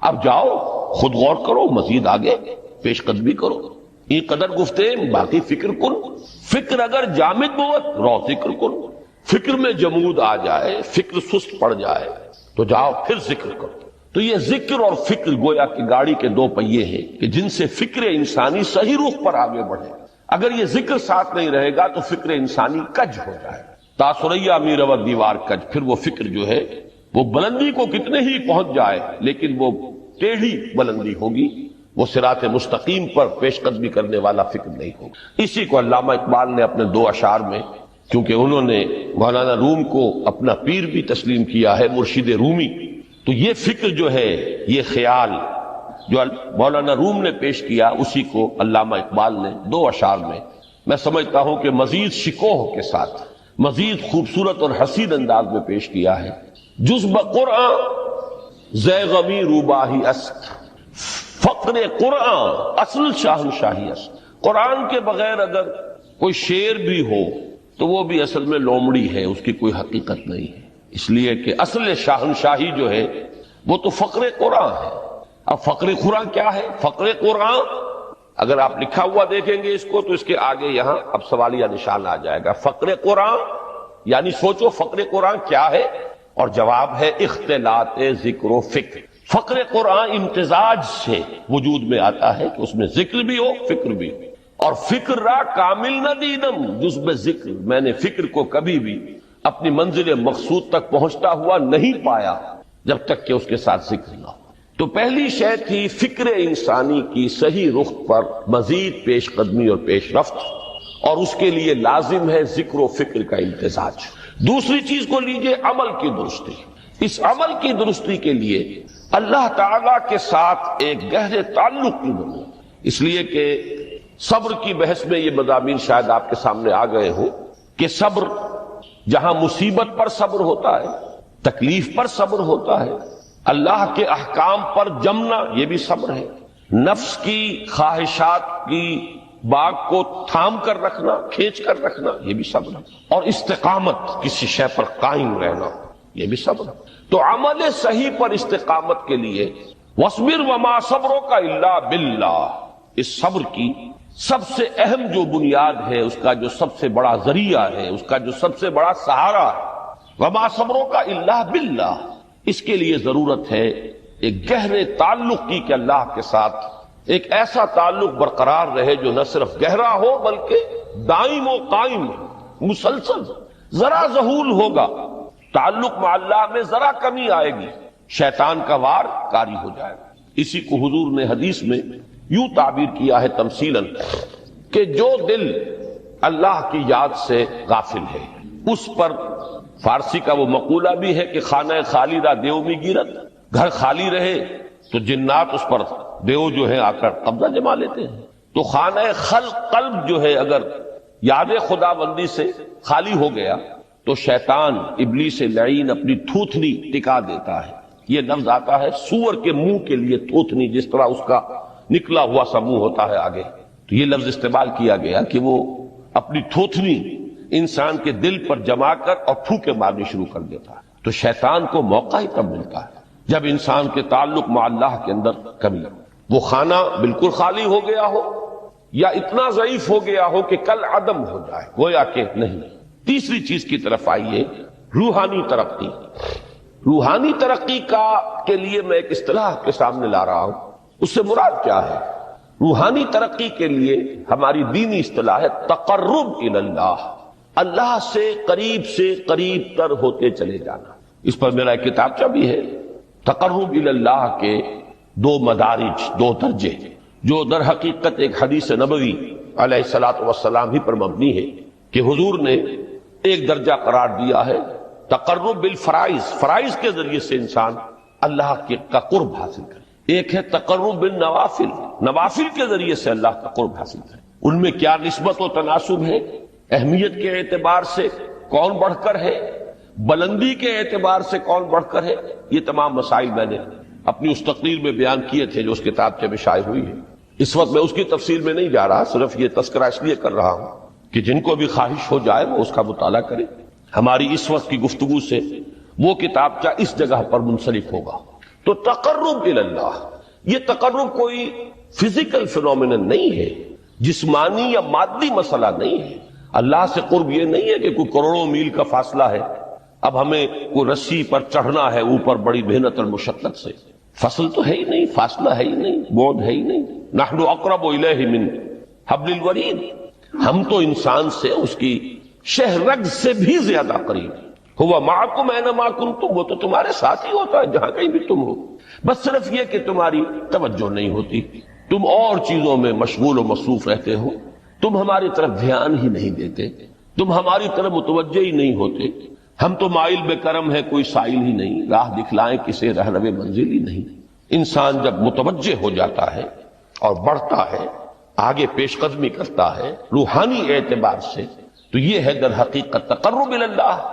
اب جاؤ خود غور کرو، مزید آگے پیش قدمی کرو۔ این قدر گفتیم باقی فکر کن، فکر اگر جامد بوت رو ذکر کن۔ فکر میں جمود آ جائے، فکر سست پڑ جائے تو جاؤ پھر ذکر کرو۔ تو یہ ذکر اور فکر گویا کہ گاڑی کے دو پہیے ہیں کہ جن سے فکر انسانی صحیح رخ پر آگے بڑھے گا. اگر یہ ذکر ساتھ نہیں رہے گا تو فکر انسانی کج ہو جائے گا. تاثریا می رود دیوار کج. پھر وہ فکر جو ہے وہ بلندی کو کتنے ہی پہنچ جائے لیکن وہ ٹیڑھی بلندی ہوگی، وہ صراط مستقیم پر پیش قدمی کرنے والا فکر نہیں ہوگا. اسی کو علامہ اقبال نے اپنے دو اشعار میں، کیونکہ انہوں نے مولانا روم کو اپنا پیر بھی تسلیم کیا ہے، مرشد رومی، تو یہ فکر جو ہے، یہ خیال جو مولانا روم نے پیش کیا، اسی کو علامہ اقبال نے دو اشعار میں میں سمجھتا ہوں کہ مزید شکوہ کے ساتھ، مزید خوبصورت اور حسین انداز میں پیش کیا ہے. جز بقرآن زیغمی روباہی است، فقر قرآن اصل شاہنشاہی است. قرآن کے بغیر اگر کوئی شعر بھی ہو تو وہ بھی اصل میں لومڑی ہے، اس کی کوئی حقیقت نہیں ہے، اس لیے کہ اصل شاہنشاہی جو ہے وہ تو فقر قرآن ہے. اب فقر قرآن کیا ہے؟ فقر قرآن اگر آپ لکھا ہوا دیکھیں گے اس کو تو اس کے آگے یہاں اب سوالیہ نشان آ جائے گا. فقر قرآن یعنی سوچو فقر قرآن کیا ہے، اور جواب ہے اختلاط ذکر و فکر. فقر قرآن امتزاج سے وجود میں آتا ہے کہ اس میں ذکر بھی ہو فکر بھی ہو. اور فکر را کامل نہ دیدم جز بے ذکر، میں نے فکر کو کبھی بھی اپنی منزل مقصود تک پہنچتا ہوا نہیں پایا جب تک کہ اس کے ساتھ ذکر نہ ہو. تو پہلی شے تھی فکر انسانی کی صحیح رخ پر مزید پیش قدمی اور پیش رفت، اور اس کے لیے لازم ہے ذکر و فکر کا امتزاج. دوسری چیز کو لیجئے عمل کی درستی. اس عمل کی درستی کے لیے اللہ تعالی کے ساتھ ایک گہرے تعلق کی ضرورت ہے. اس لیے کہ صبر کی بحث میں یہ مضامین شاید آپ کے سامنے آ گئے ہوں کہ صبر جہاں مصیبت پر صبر ہوتا ہے، تکلیف پر صبر ہوتا ہے، اللہ کے احکام پر جمنا یہ بھی صبر ہے، نفس کی خواہشات کی باغ کو تھام کر رکھنا، کھینچ کر رکھنا یہ بھی صبر ہے، اور استقامت کسی شے پر قائم رہنا یہ بھی صبر ہے. تو عمل صحیح پر استقامت کے لیے وَاصْبِرْ وَمَا صَبْرُكَ إِلَّا بِاللَّهِ، اس صبر کی سب سے اہم جو بنیاد ہے، اس کا جو سب سے بڑا ذریعہ ہے، اس کا جو سب سے بڑا سہارا ہے، وَمَا صَبْرُكَ إِلَّا بِاللَّهِ. اس کے لیے ضرورت ہے ایک گہرے تعلق کی کہ اللہ کے ساتھ ایک ایسا تعلق برقرار رہے جو نہ صرف گہرا ہو بلکہ دائم و قائم مسلسل. ذرا ذہول ہوگا تعلق مع اللہ میں، ذرا کمی آئے گی شیطان کا وار کاری ہو جائے گا. اسی کو حضور نے حدیث میں یوں تعبیر کیا ہے تمثیلاً کہ جو دل اللہ کی یاد سے غافل ہے اس پر، فارسی کا وہ مقولہ بھی ہے کہ خانہ خالی را دیو میں گیرت، گھر خالی رہے تو جنات اس پر دیو جو ہے آ کر قبضہ جما لیتے ہیں. تو خانہ قلب جو ہے اگر یاد خدا بندی سے خالی ہو گیا تو شیطان ابلیس لعین اپنی تھوتنی ٹکا دیتا ہے. یہ لفظ آتا ہے سور کے منہ کے لیے تھوتنی، جس طرح اس کا نکلا ہوا سا منہ ہوتا ہے آگے، تو یہ لفظ استعمال کیا گیا کہ وہ اپنی تھوتنی انسان کے دل پر جما کر اور پھوکے مارنی شروع کر دیتا ہے. تو شیطان کو موقع ہی تب ملتا ہے جب انسان کے تعلق مع اللہ کے اندر کمی ہو، وہ خانہ بالکل خالی ہو گیا ہو یا اتنا ضعیف ہو گیا ہو کہ کل عدم ہو جائے، گویا کہ نہیں. تیسری چیز کی طرف آئیے، روحانی ترقی. روحانی ترقی کے لیے میں ایک اصطلاح کے سامنے لا رہا ہوں. اس سے مراد کیا ہے؟ روحانی ترقی کے لیے ہماری دینی اصطلاح ہے تقرب الی اللہ، اللہ سے قریب تر ہوتے چلے جانا. اس پر میرا ایک کتابچہ بھی ہے، تقرب الی اللہ کے دو مدارج، دو درجے، جو در حقیقت ایک حدیث نبوی علیہ الصلوۃ والسلام ہی پر مبنی ہے کہ حضور نے ایک درجہ قرار دیا ہے تقرب بالفرائض، فرائض کے ذریعے سے انسان اللہ کا قرب حاصل کرے. ایک ہے تقرب بالنوافل، نوافل کے ذریعے سے اللہ کا قرب حاصل کرے. ان میں کیا نسبت و تناسب ہے؟ اہمیت کے اعتبار سے کون بڑھ کر ہے، بلندی کے اعتبار سے کون بڑھ کر ہے، یہ تمام مسائل میں نے اپنی اس تقریر میں بیان کیے تھے جو اس کتاب میں شائع ہوئی ہے. اس وقت میں اس کی تفصیل میں نہیں جا رہا، صرف یہ تذکرہ اس لیے کر رہا ہوں کہ جن کو بھی خواہش ہو جائے وہ اس کا مطالعہ کرے. ہماری اس وقت کی گفتگو سے وہ کتابچہ اس جگہ پر منسلک ہوگا. تو تقرب الی اللہ، یہ تقرب کوئی فزیکل فینومینن نہیں ہے، جسمانی یا مادی مسئلہ نہیں ہے. اللہ سے قرب یہ نہیں ہے کہ کوئی کروڑوں میل کا فاصلہ ہے، اب ہمیں کوئی رسی پر چڑھنا ہے اوپر بڑی محنت اور مشقت سے. فصل تو ہے ہی نہیں، فاصلہ ہے ہی نہیں، بعد ہے ہی نہیں. نحن اقرب الیہ من حبل الورید، ہم تو انسان سے اس کی شہرگ سے بھی زیادہ قریب. ہوا معکم اینما کنتم، وہ تو تمہارے ساتھ ہی ہوتا ہے جہاں کہیں بھی تم ہو، بس صرف یہ کہ تمہاری توجہ نہیں ہوتی، تم اور چیزوں میں مشغول و مصروف رہتے ہو، تم ہماری طرف دھیان ہی نہیں دیتے، تم ہماری طرف متوجہ ہی نہیں ہوتے. ہم تو مائل بے کرم ہے، کوئی سائل ہی نہیں، راہ دکھلائیں کسے رہنو منزل ہی نہیں. انسان جب متوجہ ہو جاتا ہے اور بڑھتا ہے، آگے پیش قدمی کرتا ہے روحانی اعتبار سے، تو یہ ہے در حقیقت تقرب اللہ،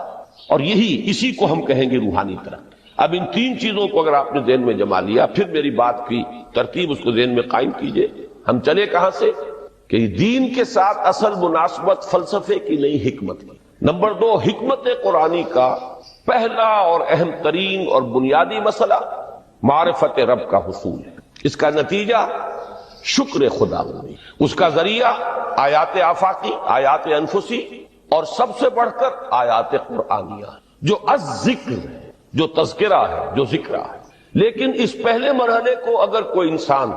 اور اسی کو ہم کہیں گے روحانی ترقی. اب ان تین چیزوں کو اگر آپ نے ذہن میں جما لیا، پھر میری بات کی ترتیب اس کو ذہن میں قائم کیجئے. ہم چلے کہاں سے؟ کہ دین کے ساتھ اصل مناسبت فلسفے کی نہیں، حکمت کی. نمبر 2، حکمت قرآنی کا پہلا اور اہم ترین اور بنیادی مسئلہ معرفت رب کا حصول ہے. اس کا نتیجہ شکر خدا بندی، اس کا ذریعہ آیات آفاقی، آیات انفسی، اور سب سے بڑھ کر آیات قرآنیہ جو الذکر ہے، جو تذکرہ ہے، جو ذکر ہے. لیکن اس پہلے مرحلے کو اگر کوئی انسان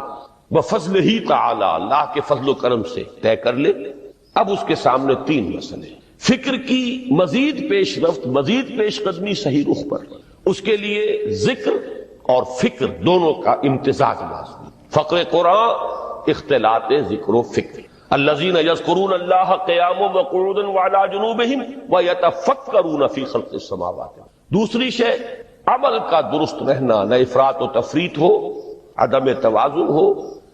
بفضل ہی تعالی، اللہ کے فضل و کرم سے طے کر لے، اب اس کے سامنے تین مسئلے. فکر کی مزید پیش رفت، مزید پیش قدمی صحیح رخ پر، اس کے لیے ذکر اور فکر دونوں کا امتزاج لازمی. فقر قرآن اختلاط ذکر و فکر. الذین یذکرون اللہ قیاما وقعودا وعلی جنوبہم ویتفکرون فی خلق السماوات. دوسری شے عمل کا درست رہنا، نہ افراط و تفریط ہو، عدم توازن ہو،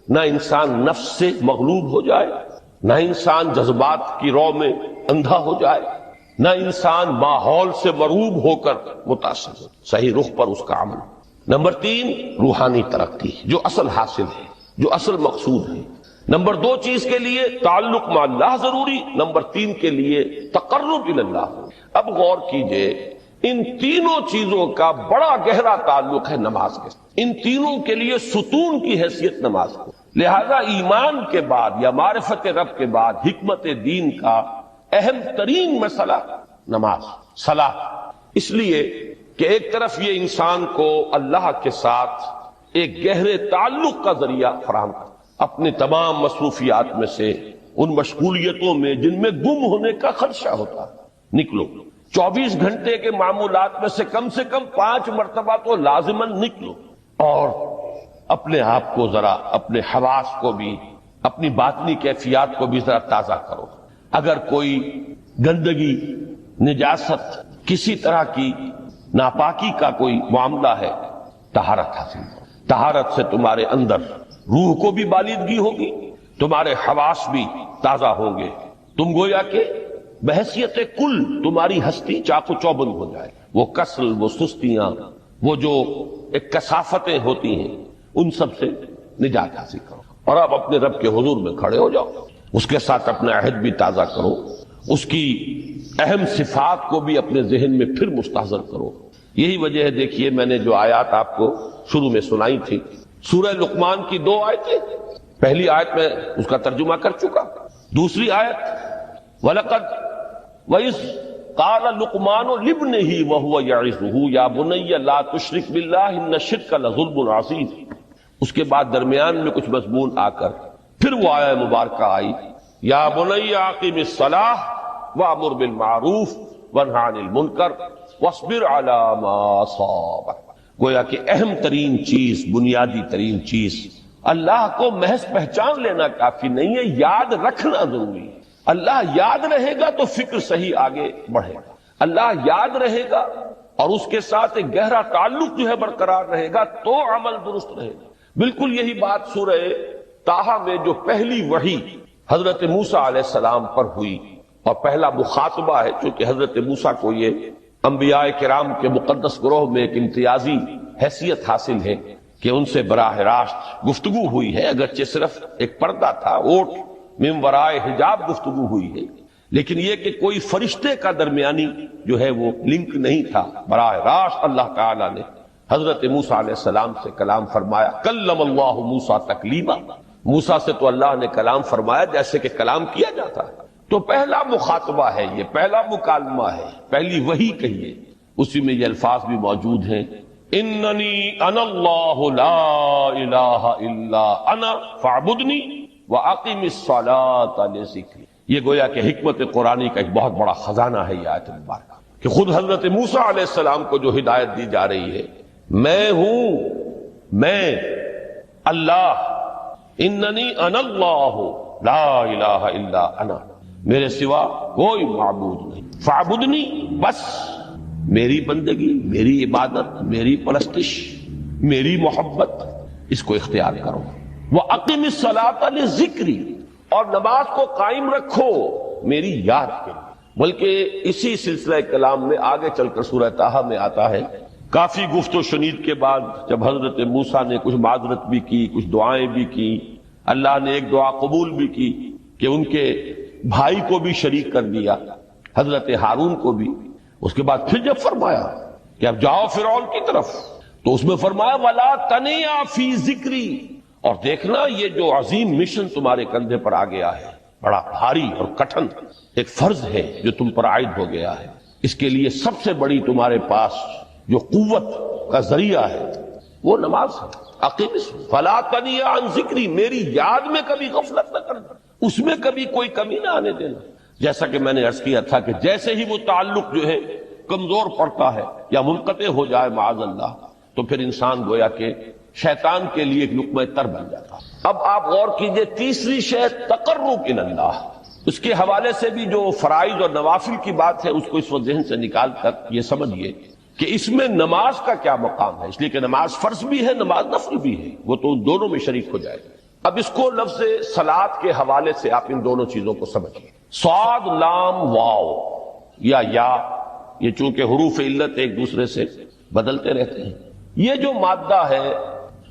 نہ انسان نفس سے مغلوب ہو جائے، نہ انسان جذبات کی رو میں اندھا ہو جائے، نہ انسان ماحول سے مرعوب ہو کر متاثر ہو. صحیح رخ پر اس کا عمل. نمبر 3، روحانی ترقی، جو اصل حاصل ہے، جو اصل مقصود ہے. نمبر 2 چیز کے لیے تعلق مع اللہ ضروری، نمبر 3 کے لیے تقرب الی اللہ. اب غور کیجئے، ان تینوں چیزوں کا بڑا گہرا تعلق ہے نماز کے ساتھ. ان تینوں کے لیے ستون کی حیثیت نماز کو. لہذا ایمان کے بعد یا معرفت رب کے بعد حکمت دین کا اہم ترین مسئلہ نماز، صلاۃ. اس لیے کہ ایک طرف یہ انسان کو اللہ کے ساتھ ایک گہرے تعلق کا ذریعہ فراہم کرتا، اپنے تمام مصروفیات میں سے، ان مشغولیتوں میں جن میں گم ہونے کا خدشہ ہوتا ہے، نکلو. 24 گھنٹے کے معمولات میں سے کم 5 مرتبہ تو لازماً نکلو، اور اپنے آپ کو ذرا، اپنے حواس کو بھی، اپنی باطنی کیفیات کو بھی ذرا تازہ کرو. اگر کوئی گندگی، نجاست، کسی طرح کی ناپاکی کا کوئی معاملہ ہے، طہارت حاصل کرو. طہارت سے تمہارے اندر روح کو بھی بالیدگی ہوگی، تمہارے حواس بھی تازہ ہوں گے. تم گویا کہ بحیثیت کل تمہاری ہستی چاق و چوبند ہو جائے. وہ کسل، وہ سستیاں، وہ جو ایک کثافتیں ہوتی ہیں، ان سب سے نجات حاصل کرو. اور اب اپنے رب کے حضور میں کھڑے ہو جاؤ، اس کے ساتھ اپنا عہد بھی تازہ کرو، اس کی اہم صفات کو بھی اپنے ذہن میں پھر مستحضر کرو. یہی وجہ ہے، دیکھیے میں نے جو آیات آپ کو شروع میں سنائی تھی، سورہ لقمان کی 2 آیتیں. پہلی آیت میں اس کا ترجمہ کر چکا. دوسری آیت وَلَقَدْ وَإِذْ قَالَ لُقْمَانُ لِابْنِهِ وَهُوَ يَعِظُهُ يَا بُنَيَّ لَا تُشْرِكْ بِاللَّهِ إِنَّ الشِّرْكَ لَظُلْمٌ عَظِيمٌ. اس کے بعد درمیان میں کچھ مضمون آ کر پھر وہ آیہ مبارکہ آئی، یا بنی اقم الصلاۃ وامر بالمعروف وانہی عن المنکر واصبر علی ما اصابک. گویا کہ اہم ترین چیز، بنیادی ترین چیز، اللہ کو محض پہچان لینا کافی نہیں ہے، یاد رکھنا ضروری ہے. اللہ یاد رہے گا تو فکر صحیح آگے بڑھے گا. اللہ یاد رہے گا اور اس کے ساتھ ایک گہرا تعلق جو ہے برقرار رہے گا تو عمل درست رہے گا. بالکل یہی بات سورہ طٰہٰ میں جو پہلی وحی حضرت موسیٰ علیہ السلام پر ہوئی، اور پہلا مخاطبہ ہے، چونکہ حضرت موسیٰ کو یہ انبیاء کرام کے مقدس گروہ میں ایک امتیازی حیثیت حاصل ہے کہ ان سے براہ راست گفتگو ہوئی ہے، اگرچہ صرف ایک پردہ تھا، اوٹ من ورائے حجاب گفتگو ہوئی ہے، لیکن یہ کہ کوئی فرشتے کا درمیانی جو ہے وہ لنک نہیں تھا. براہ راست اللہ تعالیٰ نے حضرت موسیٰ علیہ السلام سے کلام فرمایا. کلم اللہ موسیٰ تکلیما. موسیٰ سے تو اللہ نے کلام فرمایا جیسے کہ کلام کیا جاتا ہے. تو پہلا مخاطبہ ہے، یہ پہلا مکالمہ ہے، پہلی وحی کہیے. اسی میں یہ الفاظ بھی موجود ہیں اننی انا اللہ لا الہ الا انا فاعبدنی واقم الصلاۃ لذکری. یہ گویا کہ حکمت قرآنی کا ایک بہت بڑا خزانہ ہے یہ آیت مبارکہ، کہ خود حضرت موسیٰ علیہ السلام کو جو ہدایت دی جا رہی ہے، میں ہوں، میں اللہ، اننی انا اللہ لا الہ الا انا، میرے سوا کوئی معبود نہیں، فاعبدنی، بس میری بندگی، میری عبادت، میری پرستش، میری محبت، اس کو اختیار کرو. وَأَقِمِ الصَّلَاةَ لِذِكْرِي، اور نماز کو قائم رکھو میری یاد کے لیے. بلکہ اسی سلسلہ کلام میں آگے چل کر سورہ طٰہٰ میں آتا ہے، کافی گفت و شنید کے بعد جب حضرت موسیٰ نے کچھ معذرت بھی کی، کچھ دعائیں بھی کی، اللہ نے ایک دعا قبول بھی کی کہ ان کے بھائی کو بھی شریک کر دیا، حضرت ہارون کو بھی. اس کے بعد پھر جب فرمایا کہ اب جاؤ فرعون کی طرف، تو اس میں فرمایا وَلَا تَنِيَا فِي ذِكْرِي، اور دیکھنا یہ جو عظیم مشن تمہارے کندھے پر آ گیا ہے، بڑا بھاری اور کٹھن ایک فرض ہے جو تم پر عائد ہو گیا ہے، اس کے لیے سب سے بڑی تمہارے پاس جو قوت کا ذریعہ ہے وہ نماز ہے. اقیم فلا تنیا عن ذکری، میری یاد میں کبھی غفلت نہ کرنا، اس میں کبھی کوئی کمی نہ آنے دینا. جیسا کہ میں نے عرض کیا تھا کہ جیسے ہی وہ تعلق جو ہے کمزور پڑتا ہے یا منقطع ہو جائے معاذ اللہ، تو پھر انسان گویا کہ شیطان کے لیے ایک لقمہ تر بن جاتا. اب آپ غور کیجئے، تیسری شے تقرب الی اللہ، اس کے حوالے سے بھی جو فرائض اور نوافل کی بات ہے اس کو اس وقت ذہن سے نکال کر یہ سمجھیے کہ اس میں نماز کا کیا مقام ہے. اس لیے کہ نماز فرض بھی ہے، نماز نفل بھی ہے، وہ تو دونوں میں شریک ہو جائے گا. اب اس کو لفظ صلاۃ کے حوالے سے آپ ان دونوں چیزوں کو سمجھیے. صاد لام واو یا یہ چونکہ حروف علت ایک دوسرے سے بدلتے رہتے ہیں، یہ جو مادہ ہے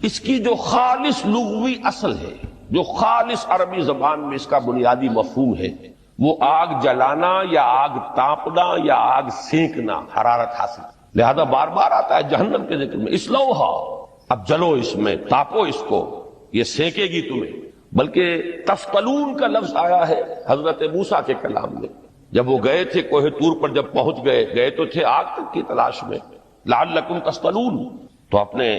اس کی جو خالص لغوی اصل ہے، جو خالص عربی زبان میں اس کا بنیادی مفہوم ہے، وہ آگ جلانا یا آگ تاپنا یا آگ سینکنا، حرارت حاصل. لہذا بار بار آتا ہے جہنم کے ذکر میں اسلوہا، اب جلو اس میں، تاپو اس کو، یہ سینکے گی تمہیں. بلکہ تفتلون کا لفظ آیا ہے حضرت موسیٰ کے کلام میں، جب وہ گئے تھے کوہ طور پر، جب پہنچ گئے تو تھے آگ تک کی تلاش میں، لعلکم تفتلون، تو اپنے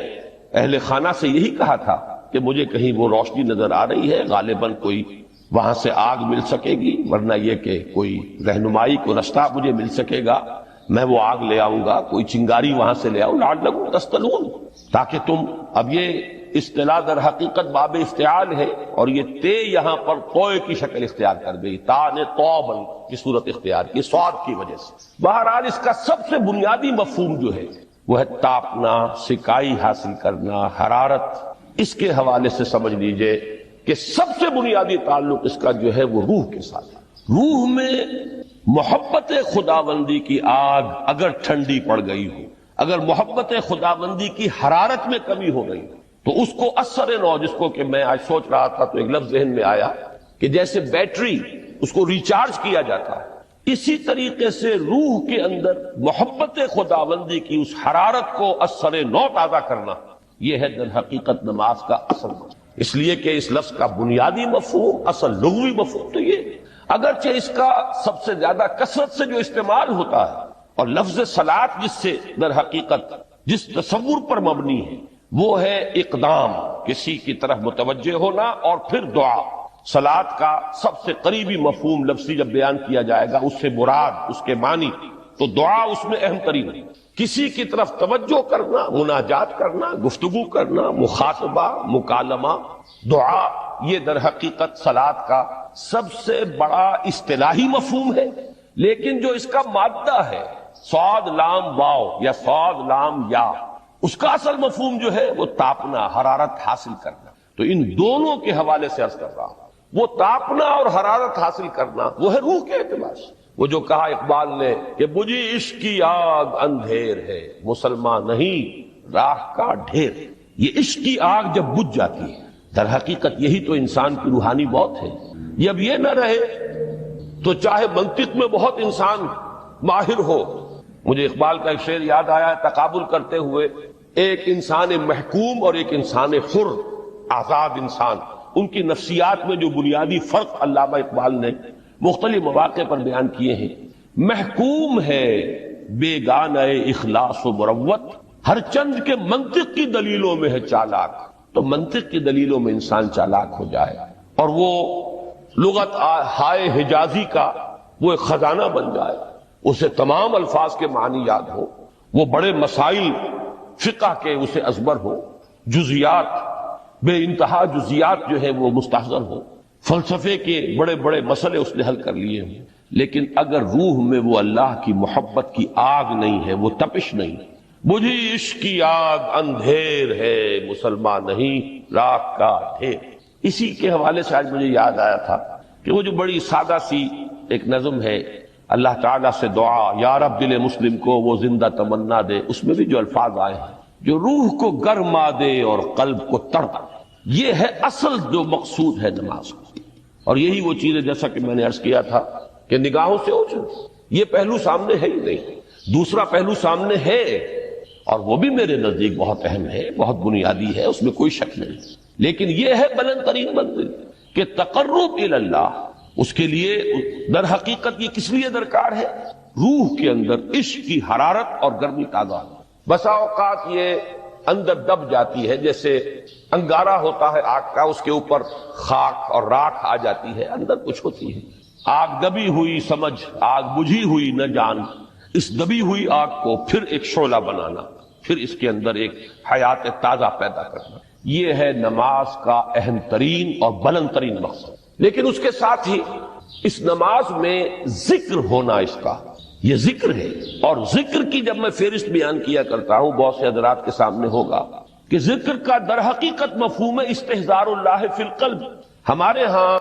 اہل خانہ سے یہی کہا تھا کہ مجھے کہیں وہ روشنی نظر آ رہی ہے، غالباً کوئی وہاں سے آگ مل سکے گی، ورنہ یہ کہ کوئی رہنمائی کو رستہ مجھے مل سکے گا، میں وہ آگ لے آؤں گا، کوئی چنگاری وہاں سے لے آؤں، لعلکم تفتلون، تاکہ تم. اب یہ اصطلاح در حقیقت باب افتعال ہے، اور یہ تے یہاں پر توئے کی شکل اختیار کر گئی، تا نے توبن کی صورت اختیار کی صاد کی وجہ سے. بہرحال اس کا سب سے بنیادی مفہوم جو ہے وہ ہے تاپنا، سکائی حاصل کرنا، حرارت. اس کے حوالے سے سمجھ لیجئے کہ سب سے بنیادی تعلق اس کا جو ہے وہ روح کے ساتھ. روح میں محبت خداوندی کی آگ اگر ٹھنڈی پڑ گئی ہو، اگر محبت خداوندی کی حرارت میں کمی ہو گئی تو اس کو اثر نو، جس کو کہ میں آج سوچ رہا تھا تو ایک لفظ ذہن میں آیا کہ جیسے بیٹری اس کو ریچارج کیا جاتا ہے، اسی طریقے سے روح کے اندر محبت خداوندی کی اس حرارت کو اثر نو تازہ کرنا، یہ ہے در حقیقت نماز کا اصل مفہوم. اس لیے کہ اس لفظ کا بنیادی مفہوم، اصل لغوی مفہوم تو یہ، اگرچہ اس کا سب سے زیادہ کثرت سے جو استعمال ہوتا ہے، اور لفظ صلاۃ جس سے در حقیقت جس تصور پر مبنی ہے وہ ہے اقدام، کسی کی طرف متوجہ ہونا، اور پھر دعا. صلاۃ کا سب سے قریبی مفہوم لفظی جب بیان کیا جائے گا، اس سے مراد، اس کے معنی، تو دعا اس میں اہم ترین ہے. کسی کی طرف توجہ کرنا، مناجات کرنا، گفتگو کرنا، مخاطبہ، مکالمہ، دعا، یہ در حقیقت صلاۃ کا سب سے بڑا اصطلاحی مفہوم ہے. لیکن جو اس کا مادہ ہے صاد لام واو یا صاد لام یا، اس کا اصل مفہوم جو ہے وہ تاپنا، حرارت حاصل کرنا. تو ان دونوں کے حوالے سے عرض کر رہا ہوں، وہ تاپنا اور حرارت حاصل کرنا وہ ہے روح کے اعتبار سے. وہ جو کہا اقبال نے کہ بجھی عشق کی آگ اندھیر ہے، مسلمان نہیں راہ کا ڈھیر. یہ عشق کی آگ جب بجھ جاتی ہے، در حقیقت یہی تو انسان کی روحانی موت ہے. جب یہ نہ رہے تو چاہے منطق میں بہت انسان ماہر ہو. مجھے اقبال کا ایک شعر یاد آیا ہے تقابل کرتے ہوئے، ایک انسان محکوم اور ایک انسان حر، آزاد انسان، ان کی نفسیات میں جو بنیادی فرق علامہ اقبال نے مختلف مواقع پر بیان کیے ہیں. محکوم ہے بیگانہ اخلاص و مروت، ہر چند کے منطق کی دلیلوں میں ہے چالاک، تو منطق کی دلیلوں میں انسان چالاک ہو جائے اور وہ لغت ہائے حجازی کا وہ ایک خزانہ بن جائے، اسے تمام الفاظ کے معنی یاد ہو، وہ بڑے مسائل فقہ کے اسے ازبر ہو، جزیات بے انتہا جزیات جو ہے وہ مستحضر ہو، فلسفے کے بڑے بڑے مسئلے اس نے حل کر لیے ہوں، لیکن اگر روح میں وہ اللہ کی محبت کی آگ نہیں ہے، وہ تپش نہیں، بجھی عشق کی آگ اندھیر ہے مسلمان نہیں راک کا ڈھیر۔ اسی کے حوالے سے آج مجھے یاد آیا تھا کہ وہ جو بڑی سادہ سی ایک نظم ہے، اللہ تعالیٰ سے دعا یا رب دل مسلم کو وہ زندہ تمنا دے، اس میں بھی جو الفاظ آئے ہیں جو روح کو گرما دے اور قلب کو تڑپا دے، یہ ہے اصل جو مقصود ہے نماز کا۔ اور یہی وہ چیز ہے جیسا کہ میں نے عرض کیا تھا کہ نگاہوں سے اوجھل، یہ پہلو سامنے ہے ہی نہیں، دوسرا پہلو سامنے ہے اور وہ بھی میرے نزدیک بہت اہم ہے، بہت بنیادی ہے، اس میں کوئی شک نہیں، لیکن یہ ہے بلند ترین منزل کہ تقرب الی اللہ، اس کے لیے در حقیقت یہ کس لیے درکار ہے؟ روح کے اندر عشق کی حرارت اور گرمی تازہ۔ بسا اوقات یہ اندر دب جاتی ہے، جیسے انگارہ ہوتا ہے آگ کا، اس کے اوپر خاک اور راکھ آ جاتی ہے، اندر کچھ ہوتی ہے، آگ دبی ہوئی سمجھ، آگ بجھی ہوئی نہ جان، اس دبی ہوئی آگ کو پھر ایک شعلہ بنانا، پھر اس کے اندر ایک حیات تازہ پیدا کرنا، یہ ہے نماز کا اہم ترین اور بلند ترین مقصد۔ لیکن اس کے ساتھ ہی اس نماز میں ذکر ہونا، اس کا یہ ذکر ہے، اور ذکر کی جب میں فہرست بیان کیا کرتا ہوں بہت سے حضرات کے سامنے ہوگا کہ ذکر کا در حقیقت مفہوم ہے استحضار اللہ فی القلب۔ ہمارے ہاں